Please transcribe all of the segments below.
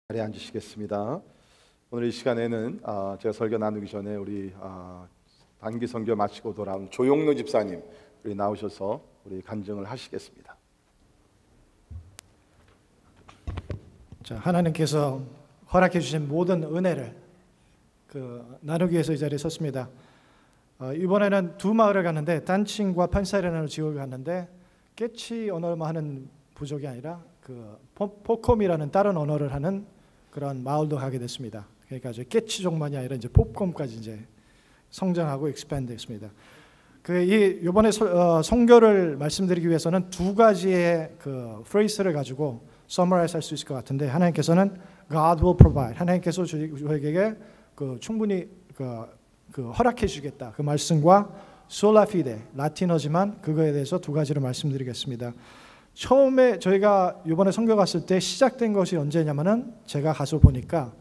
자리에 앉으시겠습니다. 오늘 이 시간에는 제가 설교 나누기 전에 우리 단기 선교 마치고 돌아온 조용로 집사님 우리 나오셔서 우리 간증을 하시겠습니다. 자, 하나님께서 허락해 주신 모든 은혜를 나누기 위해서 이 자리에 섰습니다. 이번에는 두 마을을 갔는데 단칭과 판사리라는 지역을 갔는데 깨치 언어만 하는 부족이 아니라 포콤이라는 다른 언어를 하는 그런 마을도 가게 됐습니다. 그러니까 이제 깨치족만이 아니라 이제 포콤까지 이제 성장하고 익스팬드했습니다. 이번에 선교를 말씀드리기 위해서는 두 가지의 프레이스를 가지고 서머라이즈 할 수 있을 것 같은데, 하나님께서는 God will provide, 하나님께서 저에게 충분히 허락해 주겠다, 그 말씀과 sola fide, 라틴어지만 그거에 대해서 두 가지를 말씀드리겠습니다. 처음에 저희가 이번에 선교 갔을 때 시작된 것이 언제냐면은 제가 가서 보니까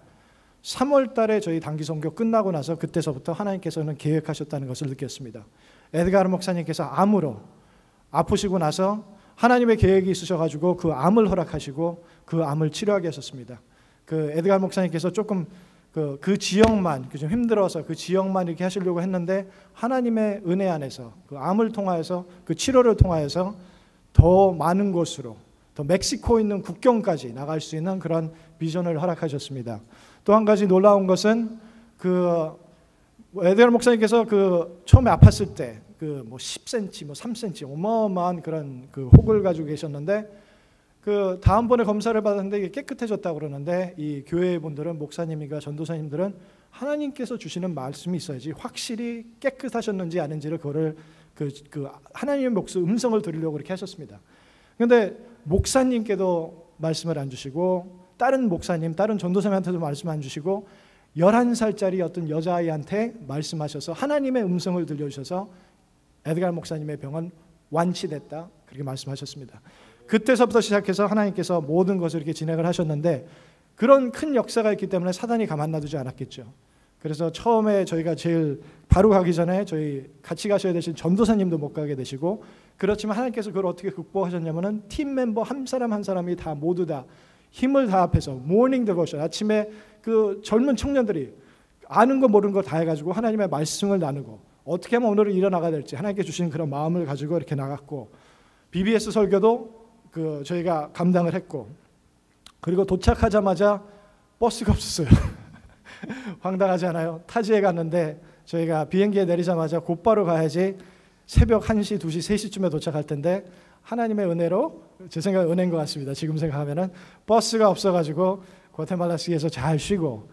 3월 달에 저희 단기 선교 끝나고 나서 그때서부터 하나님께서는 계획하셨다는 것을 느꼈습니다. 에드가르 목사님께서 암으로 아프시고 나서 하나님의 계획이 있으셔가지고 그 암을 허락하시고 그 암을 치료하게 하셨습니다. 에드가르 목사님께서 조금 그 지역만 좀 힘들어서 그 지역만 이렇게 하시려고 했는데 하나님의 은혜 안에서 그 암을 통하여서 그 치료를 통하여서 더 많은 곳으로, 더 멕시코 있는 국경까지 나갈 수 있는 그런 비전을 허락하셨습니다. 또 한 가지 놀라운 것은 에드가르 목사님께서 처음에 아팠을 때 10cm, 3cm 어마어마한 그런 혹을 가지고 계셨는데 다음번에 검사를 받았는데 이게 깨끗해졌다고 그러는데 이 교회 분들은, 목사님이가 전도사님들은 하나님께서 주시는 말씀이 있어야지 확실히 깨끗하셨는지 아닌지를 그거를 하나님의 음성을 들으려고 그렇게 하셨습니다. 그런데 목사님께도 말씀을 안 주시고 다른 목사님, 다른 전도사님한테도 말씀 안 주시고 11살짜리 어떤 여자아이한테 말씀하셔서 하나님의 음성을 들려주셔서 에드가르 목사님의 병은 완치됐다, 그렇게 말씀하셨습니다. 그때서부터 시작해서 하나님께서 모든 것을 이렇게 진행을 하셨는데, 그런 큰 역사가 있기 때문에 사단이 가만 놔두지 않았겠죠. 그래서 처음에 저희가 제일 바로 가기 전에 저희 같이 가셔야 되신 전도사님도 못 가게 되시고, 그렇지만 하나님께서 그걸 어떻게 극복하셨냐면은 팀 멤버 한 사람 한 사람이 다 모두 다 힘을 다 합해서 모닝 데보션, 아침에 젊은 청년들이 아는 거 모르는 거 다 해가지고 하나님의 말씀을 나누고 어떻게 하면 오늘은 일어나가야 될지 하나님께 주신 그런 마음을 가지고 이렇게 나갔고, BBS 설교도 저희가 감당을 했고, 그리고 도착하자마자 버스가 없었어요. 황당하지 않아요? 타지에 갔는데 저희가 비행기에 내리자마자 곧바로 가야지 새벽 1시, 2시, 3시쯤에 도착할 텐데 하나님의 은혜로, 제 생각은 은혜인 것 같습니다. 지금 생각하면은 버스가 없어가지고 과테말라시에서 잘 쉬고,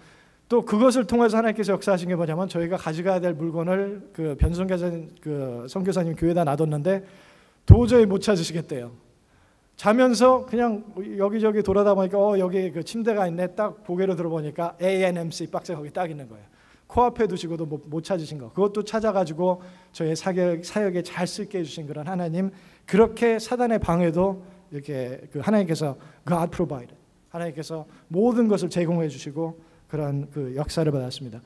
또 그것을 통해서 하나님께서 역사하신 게 뭐냐면 저희가 가져가야 될 물건을 선교사님 교회에다 놔뒀는데 도저히 못 찾으시겠대요. 자면서 그냥 여기저기 돌아다 보니까 여기 침대가 있네. 딱 고개로 들어보니까 A&MC 박스가 거기 딱 있는 거예요. 코앞에 두시고도 못 찾으신 거, 그것도 찾아가지고 저희 사역에 잘 쓸게 해주신 그런 하나님, 그렇게 사단의 방해도 이렇게 하나님께서 God provide, 하나님께서 모든 것을 제공해 주시고 그런 역사를 받았습니다.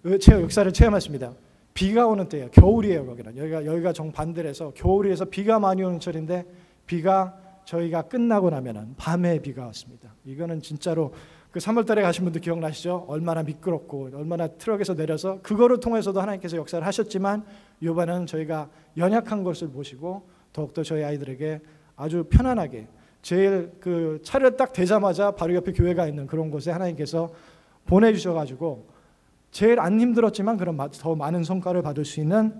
역사를 체험했습니다. 비가 오는 때예요. 겨울이에요. 거기는 여기가 정반대라서 겨울이라서 비가 많이 오는 철인데, 비가 저희가 끝나고 나면은 밤에 비가 왔습니다. 이거는 진짜로 3월 달에 가신 분들 기억나시죠? 얼마나 미끄럽고 얼마나 트럭에서 내려서, 그거를 통해서도 하나님께서 역사를 하셨지만 이번에는 저희가 연약한 것을 보시고 더욱더 저희 아이들에게 아주 편안하게, 제일 차를 딱 대자마자 바로 옆에 교회가 있는 그런 곳에 하나님께서 보내주셔가지고 제일 안 힘들었지만 그런 더 많은 성과를 받을 수 있는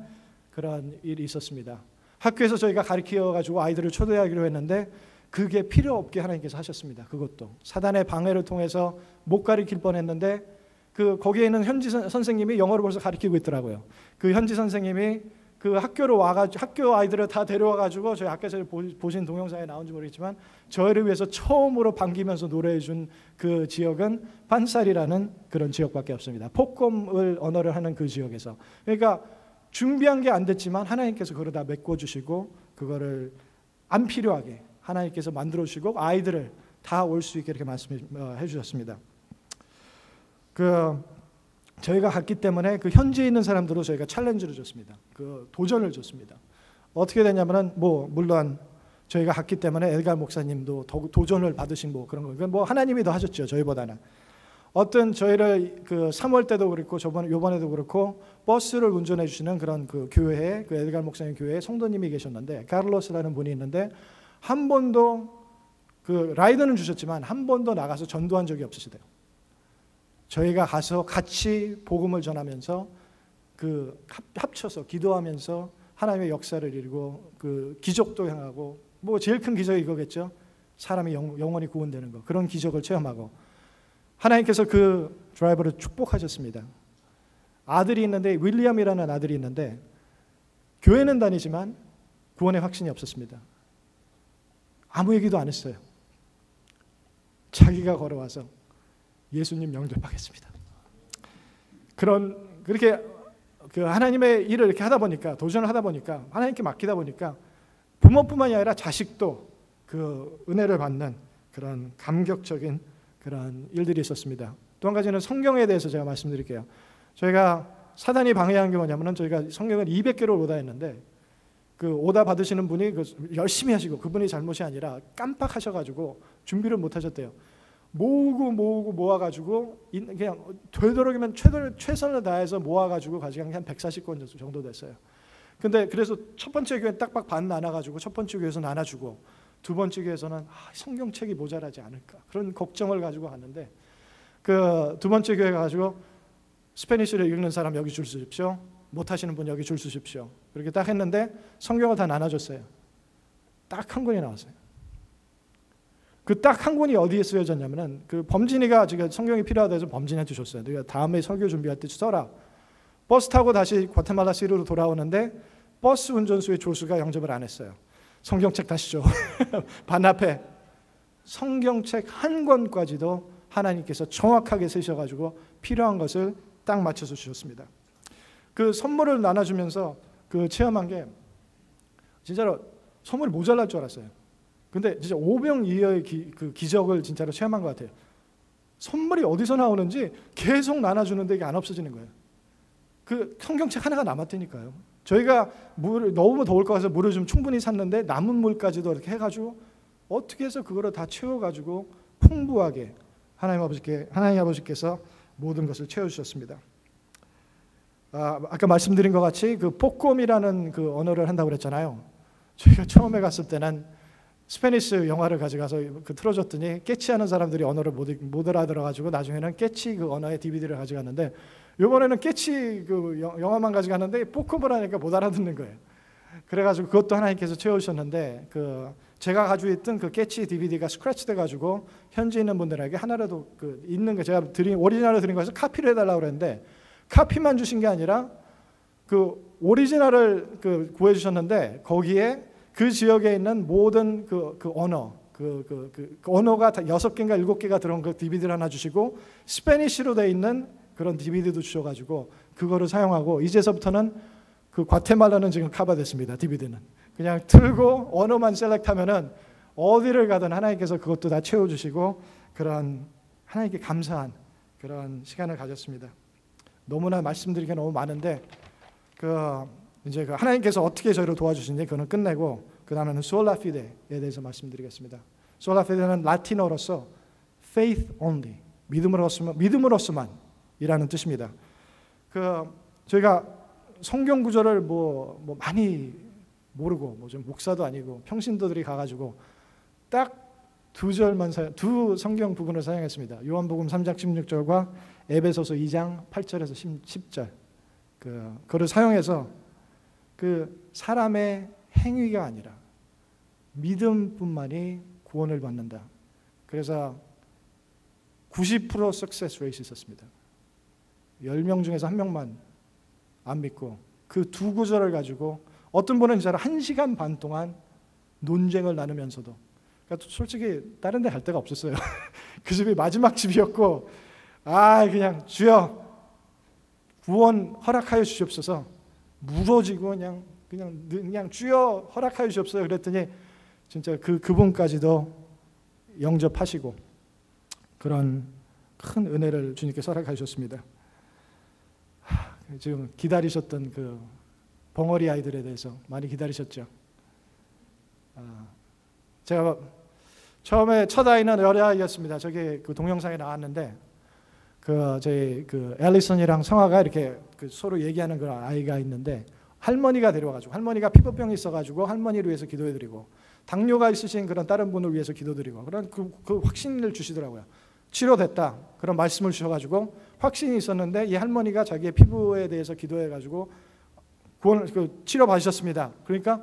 그런 일이 있었습니다. 학교에서 저희가 가르쳐가지고 아이들을 초대하기로 했는데 그게 필요 없게 하나님께서 하셨습니다. 그것도 사단의 방해를 통해서 못 가르칠 뻔했는데 거기에 있는 현지 선생님이 영어를 벌써 가르치고 있더라고요. 그 현지 선생님이 학교로 와가지고 학교 아이들을 다 데려와가지고 저희 아까 보신 동영상에 나온지 모르겠지만 저희를 위해서 처음으로 반기면서 노래해준 그 지역은 판살이라는 그런 지역밖에 없습니다. 포콤을 언어를 하는 그 지역에서. 그러니까 준비한 게 안 됐지만 하나님께서 그걸 다 메꿔주시고 그거를 안 필요하게 하나님께서 만들어 주시고 아이들을 다 올 수 있게 이렇게 말씀해 주셨습니다. 저희가 갔기 때문에 현지에 있는 사람들도 저희가 챌린지를 줬습니다. 도전을 줬습니다. 어떻게 되냐면은 물론 저희가 갔기 때문에 엘갈 목사님도 도전을 받으신 뭐 그런 거. 뭐 하나님이 더 하셨죠, 저희보다는. 어떤 저희를 그 3월 때도 그렇고 요번에도 그렇고 버스를 운전해 주시는 그런 그 교회에, 그 엘갈 목사님 교회에 성도님이 계셨는데, 카를로스라는 분이 있는데 한 번도 그 라이더는 주셨지만 한 번도 나가서 전도한 적이 없으시대요. 저희가 가서 같이 복음을 전하면서 그 합쳐서 기도하면서 하나님의 역사를 이루고 그 기적도 행하고, 뭐 제일 큰 기적이 이거겠죠. 사람이 영원히 구원되는 거. 그런 기적을 체험하고 하나님께서 그 드라이버를 축복하셨습니다. 아들이 있는데, 윌리엄이라는 아들이 있는데 교회는 다니지만 구원의 확신이 없었습니다. 아무 얘기도 안 했어요. 자기가 걸어와서 예수님 영접하겠습니다. 그렇게 그 하나님의 일을 이렇게 하다 보니까, 도전을 하다 보니까, 하나님께 맡기다 보니까 부모뿐만이 아니라 자식도 그 은혜를 받는 그런 감격적인 그런 일들이 있었습니다. 또 한 가지는 성경에 대해서 제가 말씀드릴게요. 저희가 사단이 방해한 게 뭐냐면은, 저희가 성경을 200개를 오다했는데 그 오다 받으시는 분이 열심히 하시고, 그분이 잘못이 아니라 깜빡하셔가지고 준비를 못 하셨대요. 모아가지고 그냥 되도록이면 최선을 다해서 모아가지고 가지고 한 140권 정도 됐어요. 근데 그래서 첫 번째 교회 딱박 반 나눠가지고 첫 번째 교회에서 나눠주고, 두 번째 교회에서는 성경책이 모자라지 않을까 그런 걱정을 가지고 갔는데, 그 두 번째 교회 가지고 스페니쉬를 읽는 사람 여기 줄 서십시오, 못하시는 분 여기 줄 서십시오, 그렇게 딱 했는데 성경을 다 나눠줬어요. 딱 한 권이 나왔어요. 그 딱 한 권이 어디에 쓰여졌냐면은, 그 범진이가 지금 성경이 필요하다 해서 범진이한테 줬어요. 네가 다음에 설교 준비할 때 써라. 버스 타고 다시 과테말라 시리로 돌아오는데 버스 운전수의 조수가 영접을 안 했어요. 성경책 다시 줘. 반납해. 성경책 한 권까지도 하나님께서 정확하게 쓰셔가지고 필요한 것을 딱 맞춰서 주셨습니다. 그 선물을 나눠주면서 그 체험한 게, 진짜로 선물이 모자랄 줄 알았어요. 근데 진짜 오병이어의 그 기적을 진짜로 체험한 것 같아요. 선물이 어디서 나오는지 계속 나눠주는데 이게 안 없어지는 거예요. 그 성경책 하나가 남았다니까요. 저희가 너무 더울 것 같아서 물을 좀 충분히 샀는데 남은 물까지도 이렇게 해가지고 어떻게 해서 그거를 다 채워가지고 풍부하게 하나님 아버지께서 모든 것을 채워주셨습니다. 아까 말씀드린 것 같이 그 포콤이라는 그 언어를 한다고 그랬잖아요. 저희가 처음에 갔을 때는 스페니쉬 영화를 가져가서 그 틀어줬더니 깨치하는 사람들이 언어를 못 알아들어가지고 나중에는 깨치 그 언어의 DVD를 가져갔는데, 이번에는 깨치 그 영화만 가져갔는데 포크볼 하니까 못 알아듣는 거예요. 그래가지고 그것도 하나님께서 채워주셨는데, 그 제가 가지고 있던 그 깨치 DVD가 스크래치 돼가지고 현지 있는 분들에게 하나라도 그 있는 거, 제가 오리지널을 드린 거에서 카피를 해달라고 그랬는데 카피만 주신 게 아니라 그 오리지널을 그 구해주셨는데 거기에 그 지역에 있는 모든 그 언어, 그 언어가 6개인가 7개가 들어온 그 DVD를 하나 주시고, 스페니쉬로 돼 있는 그런 DVD도 주셔가지고 그거를 사용하고, 이제서부터는 그 과테말라는 지금 커버됐습니다. DVD는 그냥 틀고 언어만 셀렉트하면은 어디를 가든 하나님께서 그것도 다 채워주시고, 그런 하나님께 감사한 그런 시간을 가졌습니다. 너무나 말씀드리기가 너무 많은데 이제 그 하나님께서 어떻게 저희를 도와주시는지 그거는 끝내고, 그 다음에는 솔라 피데에 대해서 말씀드리겠습니다. 솔라 피데는 라틴어로서 faith only, 믿음으로서만 이라는 뜻입니다. 저희가 성경 구절을 뭐 많이 모르고, 뭐 좀 목사도 아니고 평신도들이 가가지고 딱 두 성경 부분을 사용했습니다. 요한복음 3장 16절과 에베소서 2장 8절에서 10절 그거를 사용해서 그 사람의 행위가 아니라 믿음뿐만이 구원을 받는다. 그래서 90% सक्세스 레이트 있었습니다. 10명 중에서 1명만 안 믿고, 그 두 구절을 가지고 어떤 분은 진짜 1시간 반 동안 논쟁을 나누면서도, 그러니까 솔직히 다른 데 갈 데가 없었어요. 그 집이 마지막 집이었고, 그냥 주여 구원 허락하여 주시옵소서, 무너지고 그냥 주여 허락하여 주시옵소서 그랬더니 진짜 그분까지도 영접하시고 그런 큰 은혜를 주님께서 허락하여 주셨습니다. 지금 기다리셨던 그 벙어리 아이들에 대해서 많이 기다리셨죠. 제가 처음에 첫 아이는 여자아이였습니다. 저기 그 동영상에 나왔는데 저희 앨리슨이랑 성아가 이렇게 서로 얘기하는 그런 아이가 있는데 할머니가 데려와가지고 할머니가 피부병이 있어가지고 할머니를 위해서 기도해드리고 당뇨가 있으신 그런 다른 분을 위해서 기도드리고 그런 그 확신을 주시더라고요. 치료됐다 그런 말씀을 주셔가지고 확신이 있었는데 이 할머니가 자기의 피부에 대해서 기도해가지고 치료 받으셨습니다. 그러니까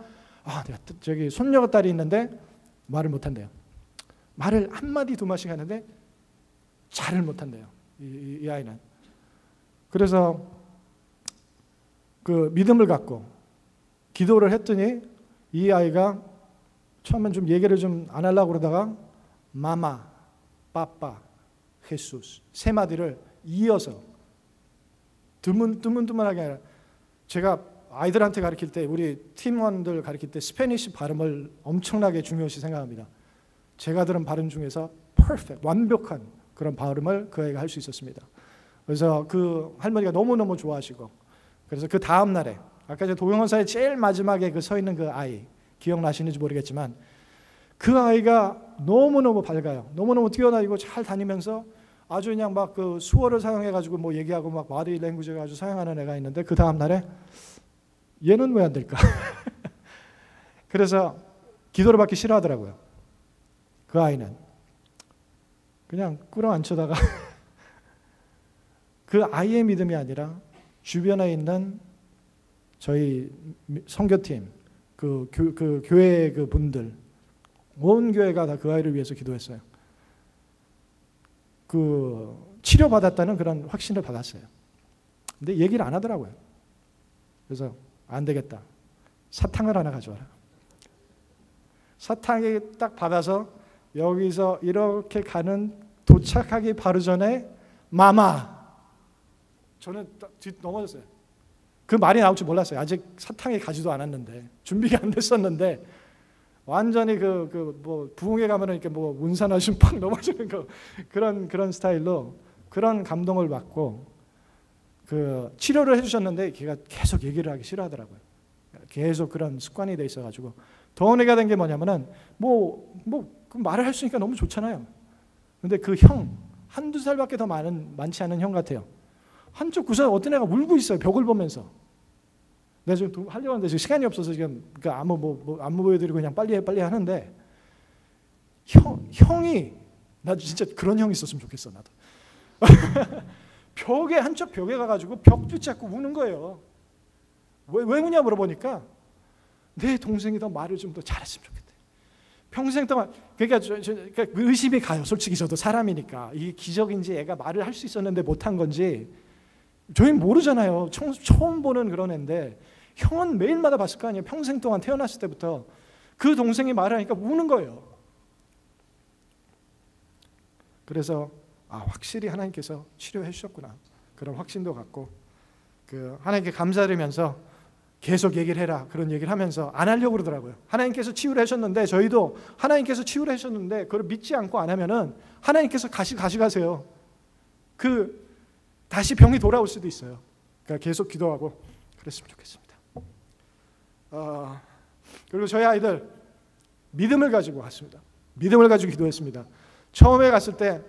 저기 손녀가 딸이 있는데 말을 못한대요. 말을 한마디 두 마디씩 하는데 잘을 못한대요. 이 아이는. 그래서 그 믿음을 갖고 기도를 했더니 이 아이가 처음엔 좀 얘기를 좀 안 하려고 그러다가 마마, 빠빠, 헤수스 세 마디를 이어서 드문드문하게 아니라 제가 아이들한테 가르칠 때 우리 팀원들 가르칠 때 스페니시 발음을 엄청나게 중요시 생각합니다. 제가 들은 발음 중에서 퍼펙트, 완벽한 그런 발음을 그 아이가 할 수 있었습니다. 그래서 그 할머니가 너무너무 좋아하시고 그래서 그 다음 날에 아까 제 동영상의 제일 마지막에 서 있는 그 아이 기억나시는지 모르겠지만 그 아이가 너무너무 밝아요. 너무너무 뛰어나고 잘 다니면서 아주 그냥 막 그 수어를 사용해가지고 뭐 얘기하고 막 바디 랭귀지를 아주 사용하는 애가 있는데 그 다음 날에 얘는 왜 안 될까? 그래서 기도를 받기 싫어하더라고요. 그 아이는 그냥 끌어안쳐다가 그 아이의 믿음이 아니라 주변에 있는 저희 선교팀 그 교회 그 분들 온 교회가 다 그 아이를 위해서 기도했어요. 그 치료받았다는 그런 확신을 받았어요. 근데 얘기를 안 하더라고요. 그래서 안 되겠다. 사탕을 하나 가져와라. 사탕이 딱 받아서 여기서 이렇게 가는 도착하기 바로 전에 마마 저는 딱 넘어졌어요. 그 말이 나올 줄 몰랐어요. 아직 사탕이 가지도 않았는데 준비가 안 됐었는데 완전히 뭐 부흥회 가면은 이렇게 뭐 운산하신 팍 넘어지는 그런 스타일로 그런 감동을 받고 그 치료를 해주셨는데 걔가 계속 얘기를 하기 싫어하더라고요. 계속 그런 습관이 돼 있어가지고 더 은혜가 된 게 뭐냐면은 그 말을 할 수 있으니까 너무 좋잖아요. 근데 그 형 한두 살밖에 더 많지 않은 형 같아요. 한쪽 구석에 어떤 애가 울고 있어요. 벽을 보면서. 내가 지금 하려고 하는데 지금 시간이 없어서 지금 안무 보여드리고 그냥 빨리 하는데 형이 나 진짜 그런 형이 있었으면 좋겠어 나도. 한쪽 벽에 가가지고 벽 붙잡고 우는 거예요. 왜 우냐 물어보니까 내 동생이 더 말을 좀 더 잘했으면 좋겠대. 평생 동안 그러니까 의심이 가요. 솔직히 저도 사람이니까 이게 기적인지 애가 말을 할 수 있었는데 못한 건지 저희는 모르잖아요. 처음 보는 그런 애인데 형은 매일마다 봤을 거 아니에요. 평생 동안 태어났을 때부터 그 동생이 말하니까 우는 거예요. 그래서 확실히 하나님께서 치료해 주셨구나. 그런 확신도 갖고 하나님께 감사드리면서 계속 얘기를 해라. 그런 얘기를 하면서 안 하려고 그러더라고요. 하나님께서 치유를 하셨는데 저희도 하나님께서 치유를 하셨는데 그걸 믿지 않고 안 하면은 하나님께서 가시가세요. 다시 병이 돌아올 수도 있어요. 그러니까 계속 기도하고 그랬으면 좋겠습니다. 그리고 저희 아이들 믿음을 가지고 갔습니다. 믿음을 가지고 기도했습니다. 처음에 갔을 때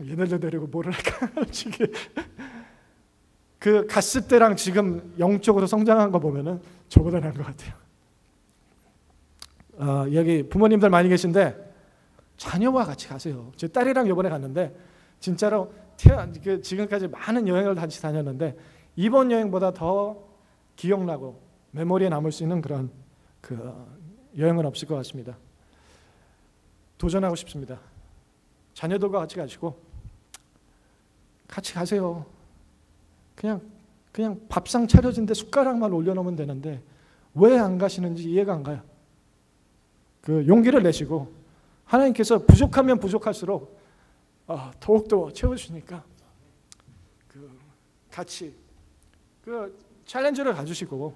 얘네들 데리고 뭐를 할까? 갔을 때랑 지금 영적으로 성장한 거 보면은 저보다 나은 것 같아요. 여기 부모님들 많이 계신데 자녀와 같이 가세요. 제 딸이랑 이번에 갔는데 진짜로 지금까지 많은 여행을 같이 다녔는데 이번 여행보다 더 기억나고 메모리에 남을 수 있는 그런 여행은 없을 것 같습니다. 도전하고 싶습니다. 자녀들과 같이 가시고 같이 가세요. 그냥 밥상 차려진데 숟가락만 올려놓으면 되는데 왜 안 가시는지 이해가 안 가요. 용기를 내시고 하나님께서 부족하면 부족할수록 더욱더 채워주시니까 같이 챌린저를 가주시고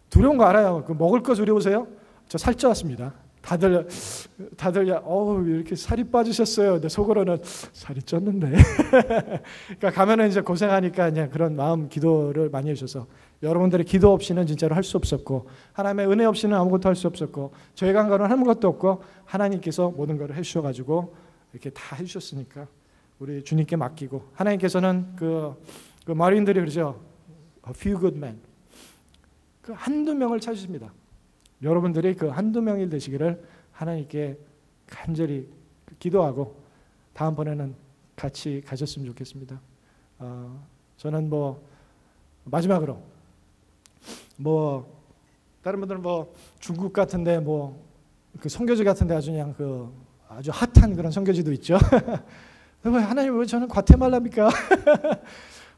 두려운 거 알아요. 먹을 거 두려우세요? 저 살쪄왔습니다. 다들 이렇게 살이 빠지셨어요. 근데 속으로는 살이 쪘는데. 그러니까 가면은 이제 고생하니까 그냥 그런 마음 기도를 많이 해주셔서 여러분들의 기도 없이는 진짜로 할 수 없었고 하나님의 은혜 없이는 아무것도 할 수 없었고 저희가 한 거는 아무것도 없고 하나님께서 모든 것을 해주셔가지고 이렇게 다 해주셨으니까 우리 주님께 맡기고 하나님께서는 그 마린들이 그러죠. A few good men. 그 한두 명을 찾으십니다. 여러분들이 그 한두 명이 되시기를 하나님께 간절히 기도하고 다음번에는 같이 가셨으면 좋겠습니다. 저는 마지막으로 다른 분들은 중국 같은데 그 선교지 같은데 아주 그냥 아주 핫한 그런 선교지도 있죠. 하나님 왜 저는 과테말라입니까?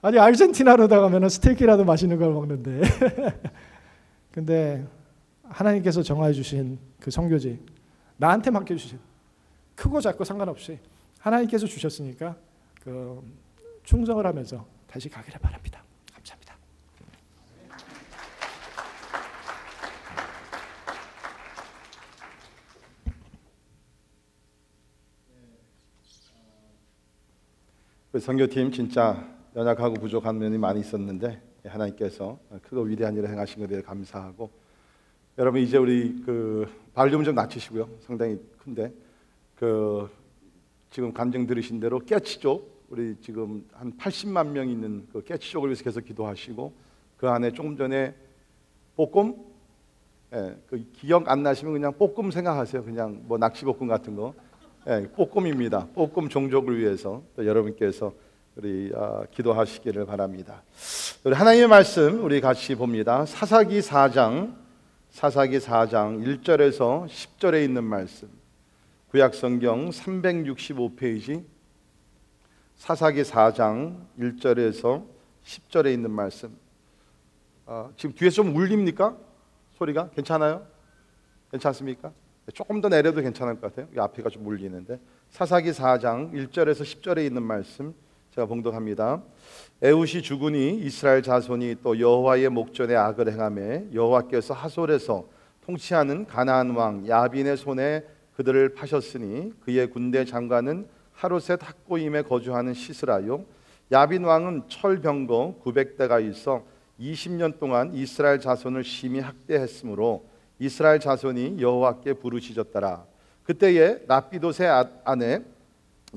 아니 아르헨티나로 가면 스테이크라도 맛있는 걸 먹는데. 근데 하나님께서 정하여 주신 그 선교지 나한테 맡겨 주신 크고 작고 상관없이 하나님께서 주셨으니까 충성을 하면서 다시 가기를 바랍니다. 감사합니다. 선교팀 진짜 연약하고 부족한 면이 많이 있었는데 하나님께서 크고 위대한 일을 행하신 것에 대해 감사하고, 여러분 이제 우리 발륨 좀 낮추시고요. 상당히 큰데 지금 간증 들으신 대로 깨치족, 우리 지금 한 80만 명 있는 그 깨치족을 위해서 계속 기도하시고, 그 안에 조금 전에 볶음, 기억 안 나시면 그냥 볶음 생각하세요. 그냥 낙지볶음 같은 거, 볶음입니다. 볶음 종족을 위해서 또 여러분께서 우리 기도하시기를 바랍니다. 우리 하나님의 말씀 우리 같이 봅니다. 사사기 4장 1절에서 10절에 있는 말씀, 구약성경 365페이지 사사기 4장 1절에서 10절에 있는 말씀. 지금 뒤에서 좀 울립니까? 소리가 괜찮아요? 괜찮습니까? 조금 더 내려도 괜찮을 것 같아요. 앞에가 좀 울리는데, 사사기 4장 1절에서 10절에 있는 말씀 제가 봉독합니다. 에훗이 죽으니 이스라엘 자손이 또 여호와의 목전에 악을 행하며 여호와께서 하솔에서 통치하는 가나안 왕 야빈의 손에 그들을 파셨으니 그의 군대 장관은 하롯셋 학고임에 거주하는 시스라요. 야빈 왕은 철병거 900대가 있어 20년 동안 이스라엘 자손을 심히 학대했으므로 이스라엘 자손이 여호와께 부르짖었더라. 그때에 납비도의 아내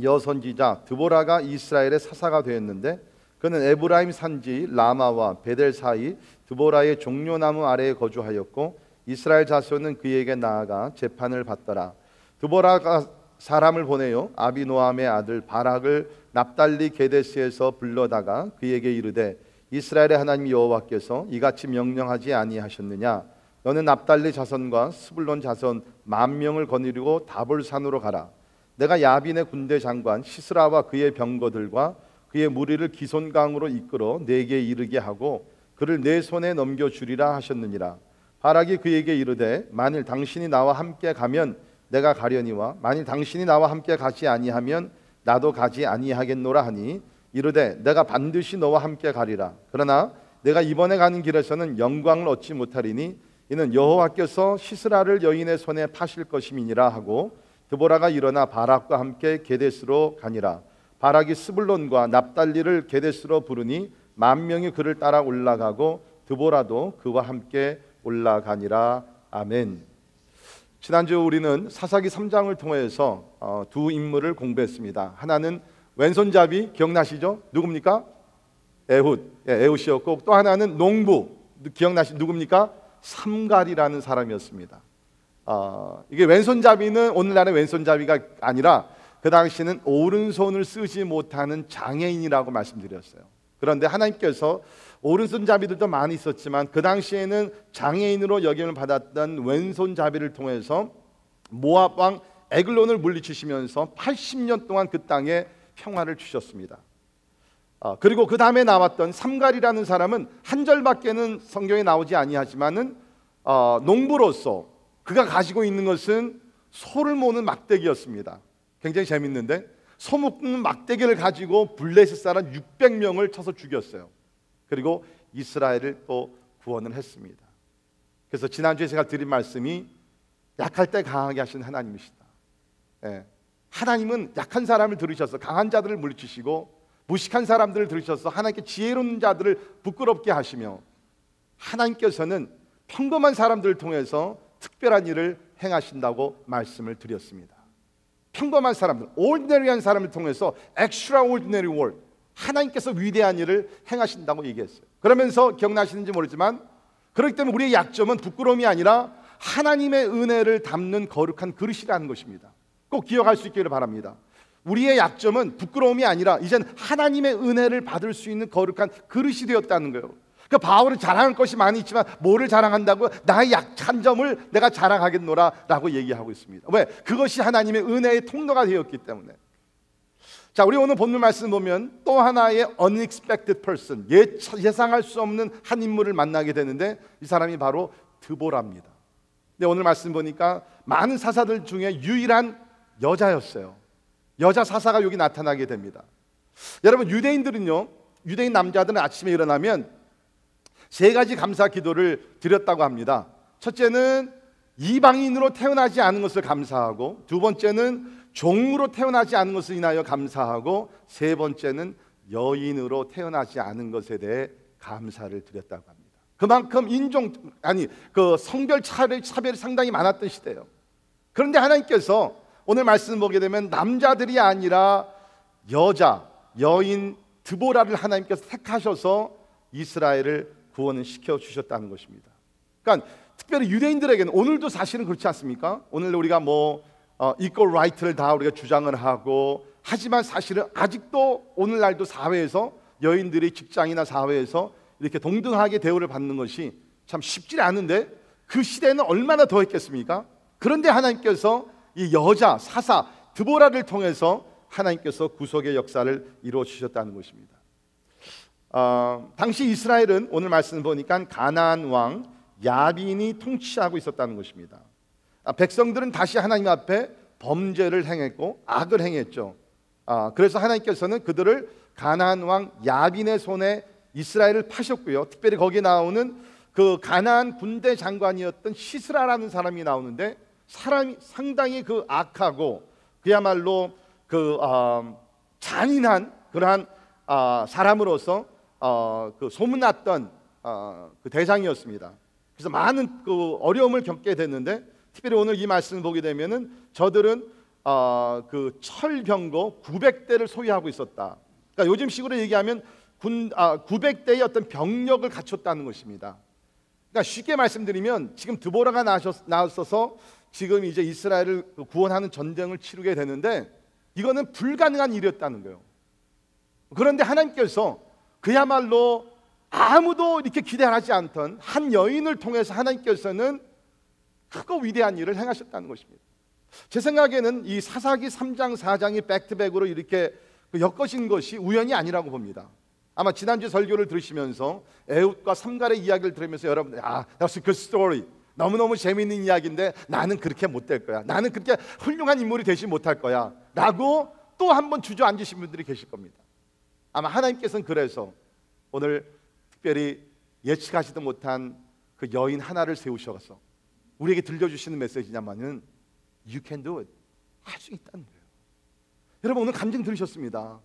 여선지자 드보라가 이스라엘의 사사가 되었는데, 그는 에브라임 산지 라마와 베델 사이 드보라의 종려나무 아래에 거주하였고 이스라엘 자손은 그에게 나아가 재판을 받더라. 드보라가 사람을 보내요 아비노함의 아들 바락을 납달리 게데스에서 불러다가 그에게 이르되, 이스라엘의 하나님 여호와께서 이같이 명령하지 아니하셨느냐? 너는 납달리 자손과 스불론 자손 10,000명을 거느리고 다볼산으로 가라. 내가 야빈의 군대 장관 시스라와 그의 병거들과 그의 무리를 기손강으로 이끌어 내게 이르게 하고 그를 내 손에 넘겨주리라 하셨느니라. 바락이 그에게 이르되, 만일 당신이 나와 함께 가면 내가 가려니와 만일 당신이 나와 함께 가지 아니하면 나도 가지 아니하겠노라 하니, 이르되 내가 반드시 너와 함께 가리라. 그러나 내가 이번에 가는 길에서는 영광을 얻지 못하리니 이는 여호와께서 시스라를 여인의 손에 파실 것임이니라 하고, 드보라가 일어나 바락과 함께 게데스로 가니라. 바락이 스불론과 납달리를 게데스로 부르니 10,000명이 그를 따라 올라가고 드보라도 그와 함께 올라가니라. 아멘. 지난주 우리는 사사기 3장을 통해서 두 인물을 공부했습니다. 하나는 왼손잡이, 기억나시죠? 누굽니까? 에훗이었고, 또 하나는 농부, 누굽니까? 삼갈이라는 사람이었습니다. 이게 왼손잡이는 오늘날의 왼손잡이가 아니라 그 당시는 오른손을 쓰지 못하는 장애인이라고 말씀드렸어요. 그런데 하나님께서 오른손잡이들도 많이 있었지만 그 당시에는 장애인으로 여김을 받았던 왼손잡이를 통해서 모압 왕 에글론을 물리치시면서 80년 동안 그 땅에 평화를 주셨습니다. 그리고 그 다음에 나왔던 삼갈이라는 사람은 한 절밖에는 성경에 나오지 아니하지만은 농부로서 그가 가지고 있는 것은 소를 모는 막대기였습니다. 굉장히 재밌는데, 소 묶는 막대기를 가지고 블레셋 사람 600명을 쳐서 죽였어요. 그리고 이스라엘을 또 구원을 했습니다. 그래서 지난주에 제가 드린 말씀이 약할 때 강하게 하신 하나님이시다. 하나님은 약한 사람을 들으셔서 강한 자들을 물리치시고 무식한 사람들을 들으셔서 하나님께 지혜로운 자들을 부끄럽게 하시며 하나님께서는 평범한 사람들을 통해서 특별한 일을 행하신다고 말씀을 드렸습니다. 평범한 사람들, ordinary한 사람을 통해서 extraordinary work, 하나님께서 위대한 일을 행하신다고 얘기했어요. 그러면서 기억나시는지 모르지만 그렇기 때문에 우리의 약점은 부끄러움이 아니라 하나님의 은혜를 담는 거룩한 그릇이라는 것입니다. 꼭 기억할 수 있기를 바랍니다. 우리의 약점은 부끄러움이 아니라 이젠 하나님의 은혜를 받을 수 있는 거룩한 그릇이 되었다는 거예요. 그러니까 바울은 자랑할 것이 많이 있지만 뭐를 자랑한다고요? 나의 약한 점을 내가 자랑하겠노라 라고 얘기하고 있습니다. 왜? 그것이 하나님의 은혜의 통로가 되었기 때문에. 자, 우리 오늘 본문 말씀 보면 또 하나의 unexpected person, 예상할 수 없는 한 인물을 만나게 되는데 이 사람이 바로 드보라입니다. 근데 오늘 말씀 보니까 많은 사사들 중에 유일한 여자였어요. 여자 사사가 여기 나타나게 됩니다. 여러분, 유대인들은요, 유대인 남자들은 아침에 일어나면 세 가지 감사 기도를 드렸다고 합니다. 첫째는 이방인으로 태어나지 않은 것을 감사하고, 두 번째는 종으로 태어나지 않은 것을 인하여 감사하고, 세 번째는 여인으로 태어나지 않은 것에 대해 감사를 드렸다고 합니다. 그만큼 그 성별 차별이 상당히 많았던 시대예요. 그런데 하나님께서 오늘 말씀 보게 되면 남자들이 아니라 여인 드보라를 하나님께서 택하셔서 이스라엘을 구원을 시켜주셨다는 것입니다. 그러니까 특별히 유대인들에게는 오늘도 사실은 그렇지 않습니까? 오늘 우리가 equal right를 다 우리가 주장을 하고, 하지만 사실은 아직도 오늘날도 사회에서 여인들이 직장이나 사회에서 이렇게 동등하게 대우를 받는 것이 참 쉽지 않은데 그 시대에는 얼마나 더 했겠습니까? 그런데 하나님께서 이 여자 사사 드보라를 통해서 하나님께서 구속의 역사를 이루어 주셨다는 것입니다. 당시 이스라엘은 오늘 말씀 보니까 가나안 왕 야빈이 통치하고 있었다는 것입니다. 백성들은 다시 하나님 앞에 범죄를 행했고 악을 행했죠. 그래서 하나님께서는 그들을 가나안 왕 야빈의 손에 이스라엘을 파셨고요. 특별히 거기에 나오는 그 가나안 군대 장관이었던 시스라라는 사람이 나오는데, 사람이 상당히 그 악하고 그야말로 그 잔인한 그러한 사람으로서 그 소문났던 그 대장이었습니다. 그래서 많은 그 어려움을 겪게 됐는데, 특별히 오늘 이 말씀을 보게 되면은 저들은 그 철병거 900대를 소유하고 있었다. 그러니까 요즘 식으로 얘기하면 900대의 어떤 병력을 갖췄다는 것입니다. 그러니까 쉽게 말씀드리면 지금 드보라가 나왔어서 지금 이제 이스라엘을 구원하는 전쟁을 치르게 되는데 이거는 불가능한 일이었다는 거예요. 그런데 하나님께서 그야말로 아무도 이렇게 기대하지 않던 한 여인을 통해서 하나님께서는 크고 위대한 일을 행하셨다는 것입니다. 제 생각에는 이 사사기 3장 4장이 백투백으로 이렇게 엮어진 것이 우연이 아니라고 봅니다. 아마 지난주 설교를 들으시면서 에훗과 삼갈의 이야기를 들으면서 여러분들 that's a good story, 너무너무 재미있는 이야기인데 나는 그렇게 못 될 거야, 나는 그렇게 훌륭한 인물이 되지 못할 거야 라고 또 한 번 주저앉으신 분들이 계실 겁니다. 아마 하나님께서는 그래서 오늘 특별히 예측하지도 못한 그 여인 하나를 세우셔서 우리에게 들려주시는 메시지냐면은 You can do it, 할 수 있다는 거예요. 여러분, 오늘 감정 들으셨습니다.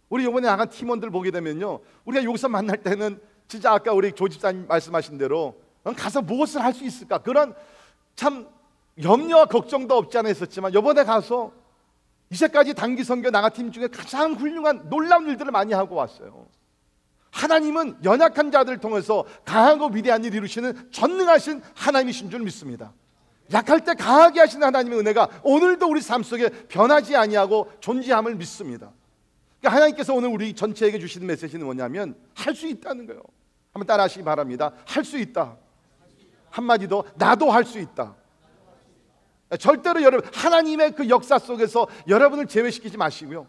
우리 이번에 나간 팀원들 보게 되면요, 우리가 여기서 만날 때는 진짜 아까 우리 조 집사님 말씀하신 대로 가서 무엇을 할 수 있을까, 그런 참 염려와 걱정도 없지 않아 있었지만 이번에 가서 이제까지 단기 선교 나간 팀 중에 가장 훌륭한 놀라운 일들을 많이 하고 왔어요. 하나님은 연약한 자들을 통해서 강하고 위대한 일을 이루시는 전능하신 하나님이신 줄 믿습니다. 약할 때 강하게 하시는 하나님의 은혜가 오늘도 우리 삶 속에 변하지 아니하고 존재함을 믿습니다. 그러니까 하나님께서 오늘 우리 전체에게 주시는 메시지는 뭐냐면 할 수 있다는 거예요. 한번 따라 하시기 바랍니다. 할 수 있다. 한마디 더, 나도 할 수 있다. 절대로 여러분 하나님의 그 역사 속에서 여러분을 제외시키지 마시고요,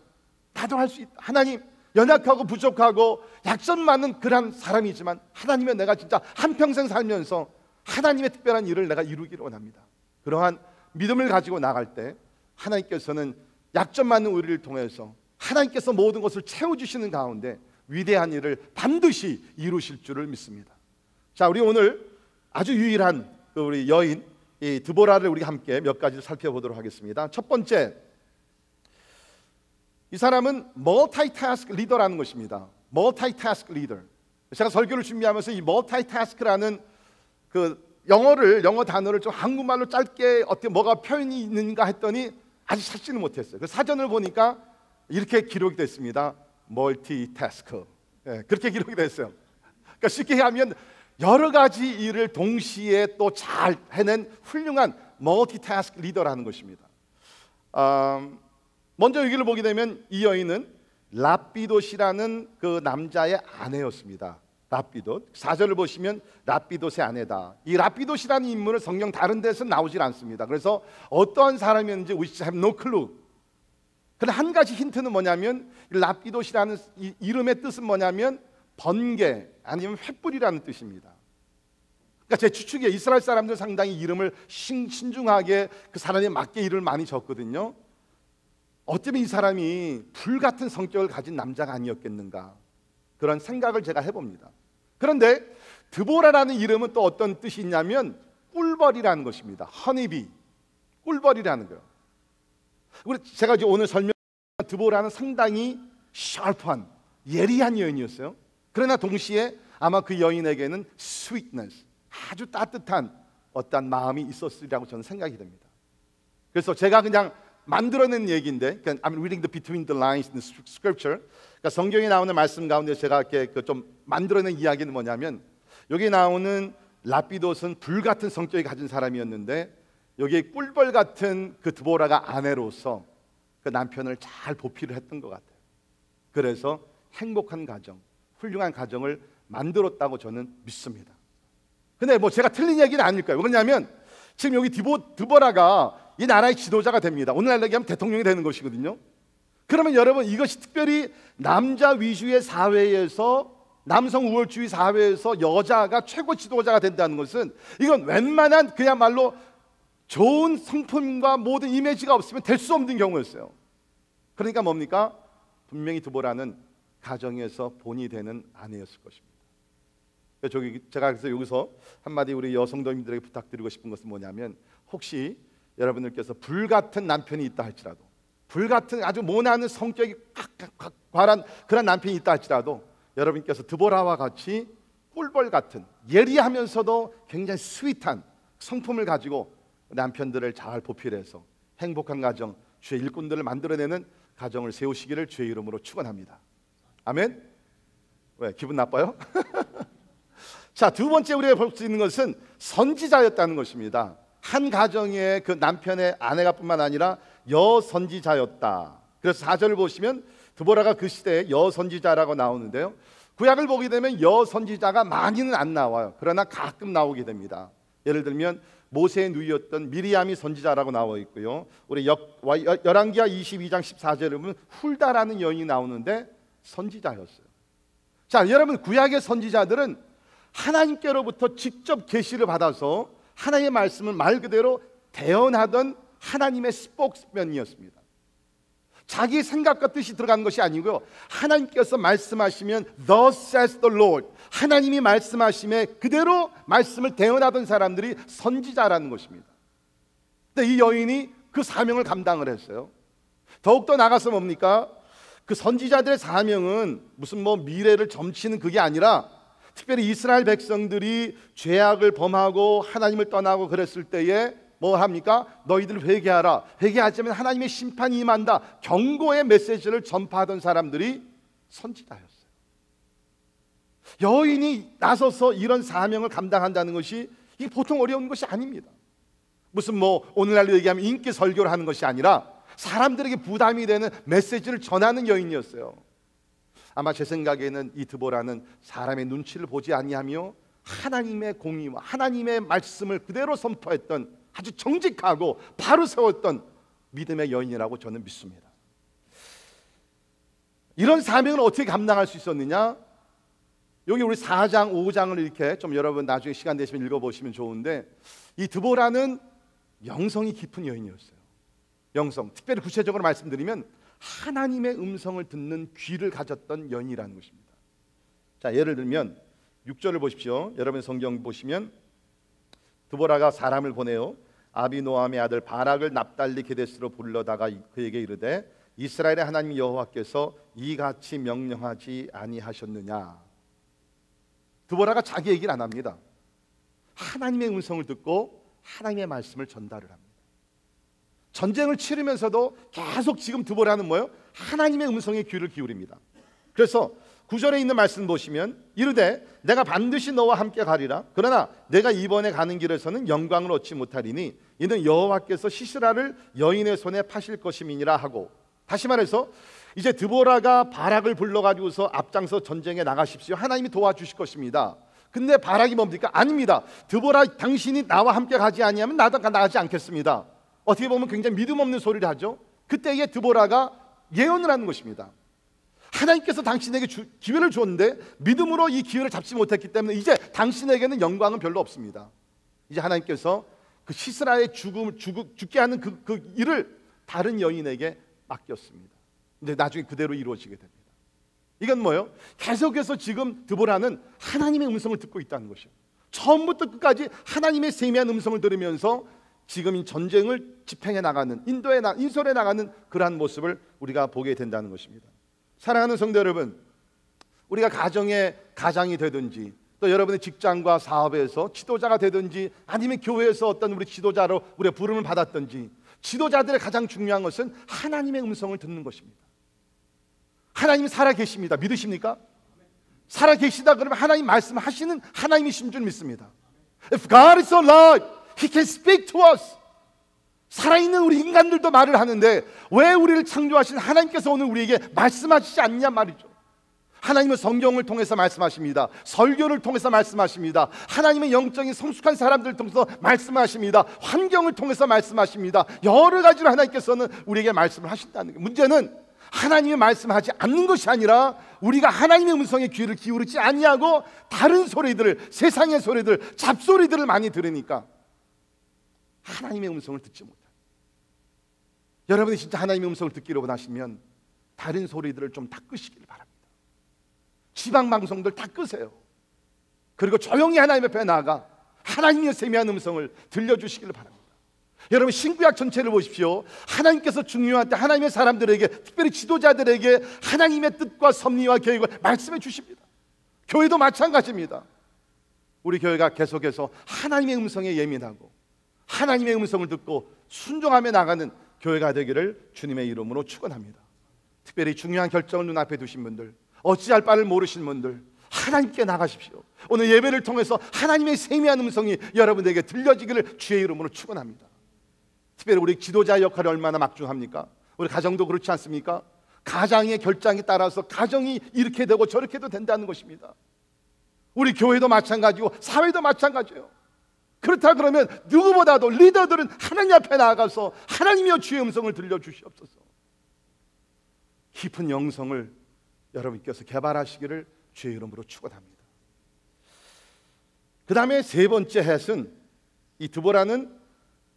나도 할 수 있다. 하나님, 연약하고 부족하고 약점 많은 그런 사람이지만 하나님의 내가 진짜 한평생 살면서 하나님의 특별한 일을 내가 이루기를 원합니다. 그러한 믿음을 가지고 나갈 때 하나님께서는 약점 많은 우리를 통해서 하나님께서 모든 것을 채워주시는 가운데 위대한 일을 반드시 이루실 줄을 믿습니다. 자, 우리 오늘 아주 유일한 우리 여인 이 드보라를 우리 함께 몇 가지 살펴보도록 하겠습니다. 첫 번째, 이 사람은 멀티태스크 리더라는 것입니다. 멀티태스크 리더. 제가 설교를 준비하면서 이 멀티태스크라는 그 영어 단어를 좀 한국말로 짧게 어떻게 뭐가 표현이 있는가 했더니 아직 찾지는 못했어요. 그 사전을 보니까 이렇게 기록이 됐습니다. 멀티태스크. 예, 그렇게 기록이 됐어요. 그러니까 쉽게 하면 여러 가지 일을 동시에 또 잘 해낸 훌륭한 멀티태스크 리더라는 것입니다. 먼저 여기를 보게 되면 이 여인은 랍비돗이라는 그 남자의 아내였습니다. 랍비돗. 4절을 보시면 랍비돗의 아내다. 이 랍비돗이라는 인물은 성경 다른 데서 나오질 않습니다. 그래서 어떠한 사람이었는지 we have no clue. 그런데 한 가지 힌트는 뭐냐면 랍비돗이라는 이 이름의 뜻은 뭐냐면 번개 아니면 횃불이라는 뜻입니다. 그러니까 제 추측에 이스라엘 사람들 상당히 이름을 신중하게 그 사람에 맞게 이름을 많이 졌거든요. 어쩌면 이 사람이 불같은 성격을 가진 남자가 아니었겠는가 그런 생각을 제가 해봅니다. 그런데 드보라라는 이름은 또 어떤 뜻이 있냐면 꿀벌이라는 것입니다. 허니비, 꿀벌이라는 거예요. 제가 이제 오늘 설명한 드보라는 상당히 샤프한 예리한 여인이었어요. 그러나 동시에 아마 그 여인에게는 sweetness, 아주 따뜻한 어떤 마음이 있었으리라고 저는 생각이 됩니다. 그래서 제가 그냥 만들어낸 얘기인데, I'm reading the between the lines in the scripture. 그러니까 성경에 나오는 말씀 가운데 제가 이렇게 좀 만들어낸 이야기는 뭐냐면, 여기 나오는 랍비돗은 불같은 성격이 가진 사람이었는데, 여기에 꿀벌 같은 그 드보라가 아내로서 그 남편을 잘 보필을 했던 것 같아요. 그래서 행복한 가정, 훌륭한 가정을 만들었다고 저는 믿습니다. 근데 뭐 제가 틀린 얘기는 아닐 거예요. 왜냐하면 지금 여기 드보라가 이 나라의 지도자가 됩니다. 오늘날 얘기하면 대통령이 되는 것이거든요. 그러면 여러분 이것이 특별히 남자 위주의 사회에서 남성 우월주의 사회에서 여자가 최고 지도자가 된다는 것은 이건 웬만한 그야말로 좋은 성품과 모든 이미지가 없으면 될 수 없는 경우였어요. 그러니까 뭡니까? 분명히 드보라는 가정에서 본이 되는 아내였을 것입니다. 제가 그래서 여기서 한마디 우리 여성도민들에게 부탁드리고 싶은 것은 뭐냐면, 혹시 여러분들께서 불같은 남편이 있다 할지라도, 불같은 아주 모나는 성격이 과한 그런 남편이 있다 할지라도, 여러분께서 드보라와 같이 꿀벌 같은 예리하면서도 굉장히 스윗한 성품을 가지고 남편들을 잘 보필해서 행복한 가정, 주의 일꾼들을 만들어내는 가정을 세우시기를 주의 이름으로 축원합니다. 아멘. 왜 기분 나빠요? 자, 두 번째 우리가 볼 수 있는 것은 선지자였다는 것입니다. 한 가정의 그 남편의 아내가 뿐만 아니라 여선지자였다. 그래서 4절을 보시면 드보라가 그 시대에 여선지자라고 나오는데요, 구약을 보게 되면 여선지자가 많이는 안 나와요. 그러나 가끔 나오게 됩니다. 예를 들면 모세의 누이였던 미리암이 선지자라고 나와 있고요, 우리 열왕기하 22장 14절에 보면 훌다라는 여인이 나오는데 선지자였어요. 자, 여러분 구약의 선지자들은 하나님께로부터 직접 계시를 받아서 하나님의 말씀을 말 그대로 대언하던 하나님의 스포크스맨이었습니다. 자기 생각과 뜻이 들어간 것이 아니고요, 하나님께서 말씀하시면 Thus says the Lord, 하나님이 말씀하심에 그대로 말씀을 대언하던 사람들이 선지자라는 것입니다. 근데 이 여인이 그 사명을 감당을 했어요. 더욱더 나가서 뭡니까? 그 선지자들의 사명은 무슨 뭐 미래를 점치는 그게 아니라, 특별히 이스라엘 백성들이 죄악을 범하고 하나님을 떠나고 그랬을 때에 뭐 합니까? 너희들 회개하라, 회개하지 않으면 하나님의 심판이 임한다, 경고의 메시지를 전파하던 사람들이 선지자였어요. 여인이 나서서 이런 사명을 감당한다는 것이 이게 보통 어려운 것이 아닙니다. 무슨 뭐 오늘날로 얘기하면 인기 설교를 하는 것이 아니라 사람들에게 부담이 되는 메시지를 전하는 여인이었어요. 아마 제 생각에는 이 드보라는 사람의 눈치를 보지 아니하며 하나님의 공의와 하나님의 말씀을 그대로 선포했던 아주 정직하고 바로 세웠던 믿음의 여인이라고 저는 믿습니다. 이런 사명을 어떻게 감당할 수 있었느냐? 여기 우리 4장, 5장을 이렇게 좀 여러분 나중에 시간 되시면 읽어보시면 좋은데, 이 드보라는 영성이 깊은 여인이었어요. 영성, 특별히 구체적으로 말씀드리면 하나님의 음성을 듣는 귀를 가졌던 여인이라는 것입니다. 자, 예를 들면 6절을 보십시오. 여러분 성경 보시면 드보라가 사람을 보내요. 아비노함의 아들 바락을 납달리 게데스로 불러다가 그에게 이르되 이스라엘의 하나님 여호와께서 이같이 명령하지 아니하셨느냐. 드보라가 자기 얘기를 안 합니다. 하나님의 음성을 듣고 하나님의 말씀을 전달을 합니다. 전쟁을 치르면서도 계속 지금 드보라는 뭐예요? 하나님의 음성에 귀를 기울입니다. 그래서 9절에 있는 말씀 보시면 이르되 내가 반드시 너와 함께 가리라. 그러나 내가 이번에 가는 길에서는 영광을 얻지 못하리니 이는 여호와께서 시스라를 여인의 손에 파실 것임이니라 하고, 다시 말해서 이제 드보라가 바락을 불러가지고서 앞장서 전쟁에 나가십시오, 하나님이 도와주실 것입니다. 근데 바락이 뭡니까? 아닙니다. 드보라, 당신이 나와 함께 가지 아니하면 나도 나가지 않겠습니다. 어떻게 보면 굉장히 믿음 없는 소리를 하죠. 그때에 드보라가 예언을 하는 것입니다. 하나님께서 당신에게 기회를 줬는데 믿음으로 이 기회를 잡지 못했기 때문에 이제 당신에게는 영광은 별로 없습니다. 이제 하나님께서 그 시스라의 죽게 하는 그 일을 다른 여인에게 맡겼습니다. 근데 나중에 그대로 이루어지게 됩니다. 이건 뭐예요? 계속해서 지금 드보라는 하나님의 음성을 듣고 있다는 것이에요. 처음부터 끝까지 하나님의 세미한 음성을 들으면서 지금 이 전쟁을 집행해 나가는, 인솔해 나가는 그러한 모습을 우리가 보게 된다는 것입니다. 사랑하는 성도 여러분, 우리가 가장이 되든지 또 여러분의 직장과 사업에서 지도자가 되든지 아니면 교회에서 어떤 우리 지도자로 우리가 부름을 받았든지, 지도자들의 가장 중요한 것은 하나님의 음성을 듣는 것입니다. 하나님이 살아계십니다. 믿으십니까? 살아계시다 그러면 하나님 말씀하시는 하나님이신 줄 믿습니다. If God is alive, He can speak to us. 살아있는 우리 인간들도 말을 하는데 왜 우리를 창조하신 하나님께서 오늘 우리에게 말씀하시지 않냐 말이죠. 하나님은 성경을 통해서 말씀하십니다. 설교를 통해서 말씀하십니다. 하나님의 영적인 성숙한 사람들을 통해서 말씀하십니다. 환경을 통해서 말씀하십니다. 여러 가지로 하나님께서는 우리에게 말씀을 하신다는 거예요. 문제는 하나님이 말씀하지 않는 것이 아니라 우리가 하나님의 음성에 귀를 기울이지 아니하고 다른 소리들을, 세상의 소리들, 잡소리들을 많이 들으니까 하나님의 음성을 듣지 못해요. 여러분이 진짜 하나님의 음성을 듣기로 원하시면 다른 소리들을 좀 다 끄시길 바랍니다. 지방방송들 다 끄세요. 그리고 조용히 하나님 앞에 나아가 하나님의 세미한 음성을 들려주시길 바랍니다. 여러분, 신구약 전체를 보십시오. 하나님께서 중요한 때 하나님의 사람들에게, 특별히 지도자들에게 하나님의 뜻과 섭리와 계획을 말씀해 주십니다. 교회도 마찬가지입니다. 우리 교회가 계속해서 하나님의 음성에 예민하고 하나님의 음성을 듣고 순종하며 나가는 교회가 되기를 주님의 이름으로 축원합니다. 특별히 중요한 결정을 눈앞에 두신 분들, 어찌할 바를 모르신 분들, 하나님께 나가십시오. 오늘 예배를 통해서 하나님의 세미한 음성이 여러분에게 들려지기를 주의 이름으로 축원합니다. 특별히 우리 지도자의 역할이 얼마나 막중합니까? 우리 가정도 그렇지 않습니까? 가장의 결정에 따라서 가정이 이렇게 되고 저렇게도 된다는 것입니다. 우리 교회도 마찬가지고 사회도 마찬가지예요. 그렇다 그러면 누구보다도 리더들은 하나님 앞에 나아가서 하나님이여 주의 음성을 들려주시옵소서. 깊은 영성을 여러분께서 개발하시기를 주의 이름으로 축원합니다. 그 다음에 세 번째 헷은, 이 드보라는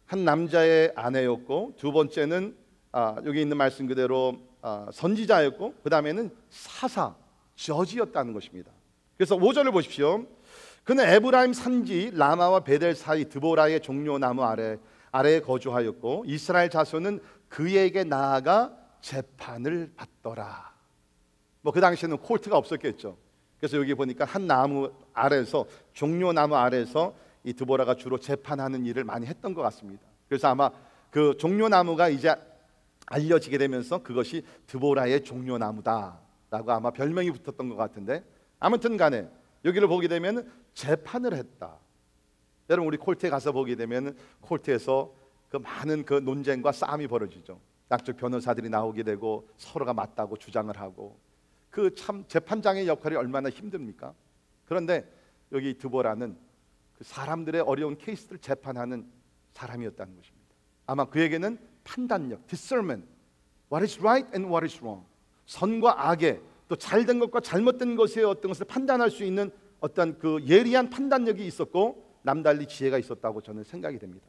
한 남자의 아내였고, 두 번째는 여기 있는 말씀 그대로 선지자였고, 그 다음에는 사사, 저지였다는 것입니다. 그래서 5절을 보십시오. 그는 에브라임 산지 라마와 베델 사이 드보라의 종려나무 아래에 거주하였고 이스라엘 자손은 그에게 나아가 재판을 받더라. 뭐 그 당시에는 콜트가 없었겠죠. 그래서 여기 보니까 한 나무 아래에서, 종려나무 아래에서 이 드보라가 주로 재판하는 일을 많이 했던 것 같습니다. 그래서 아마 그 종려나무가 이제 알려지게 되면서 그것이 드보라의 종려나무다라고 아마 별명이 붙었던 것 같은데, 아무튼 간에 여기를 보게 되면 재판을 했다. 여러분, 우리 콜트에 가서 보게 되면 콜트에서 그 많은 그 논쟁과 싸움이 벌어지죠. 양쪽 변호사들이 나오게 되고 서로가 맞다고 주장을 하고, 그 참 재판장의 역할이 얼마나 힘듭니까? 그런데 여기 드보라는 그 사람들의 어려운 케이스를 재판하는 사람이었다는 것입니다. 아마 그에게는 판단력, discernment, what is right and what is wrong, 선과 악의, 또 잘된 것과 잘못된 것의 어떤 것을 판단할 수 있는 어떤 그 예리한 판단력이 있었고 남달리 지혜가 있었다고 저는 생각이 됩니다.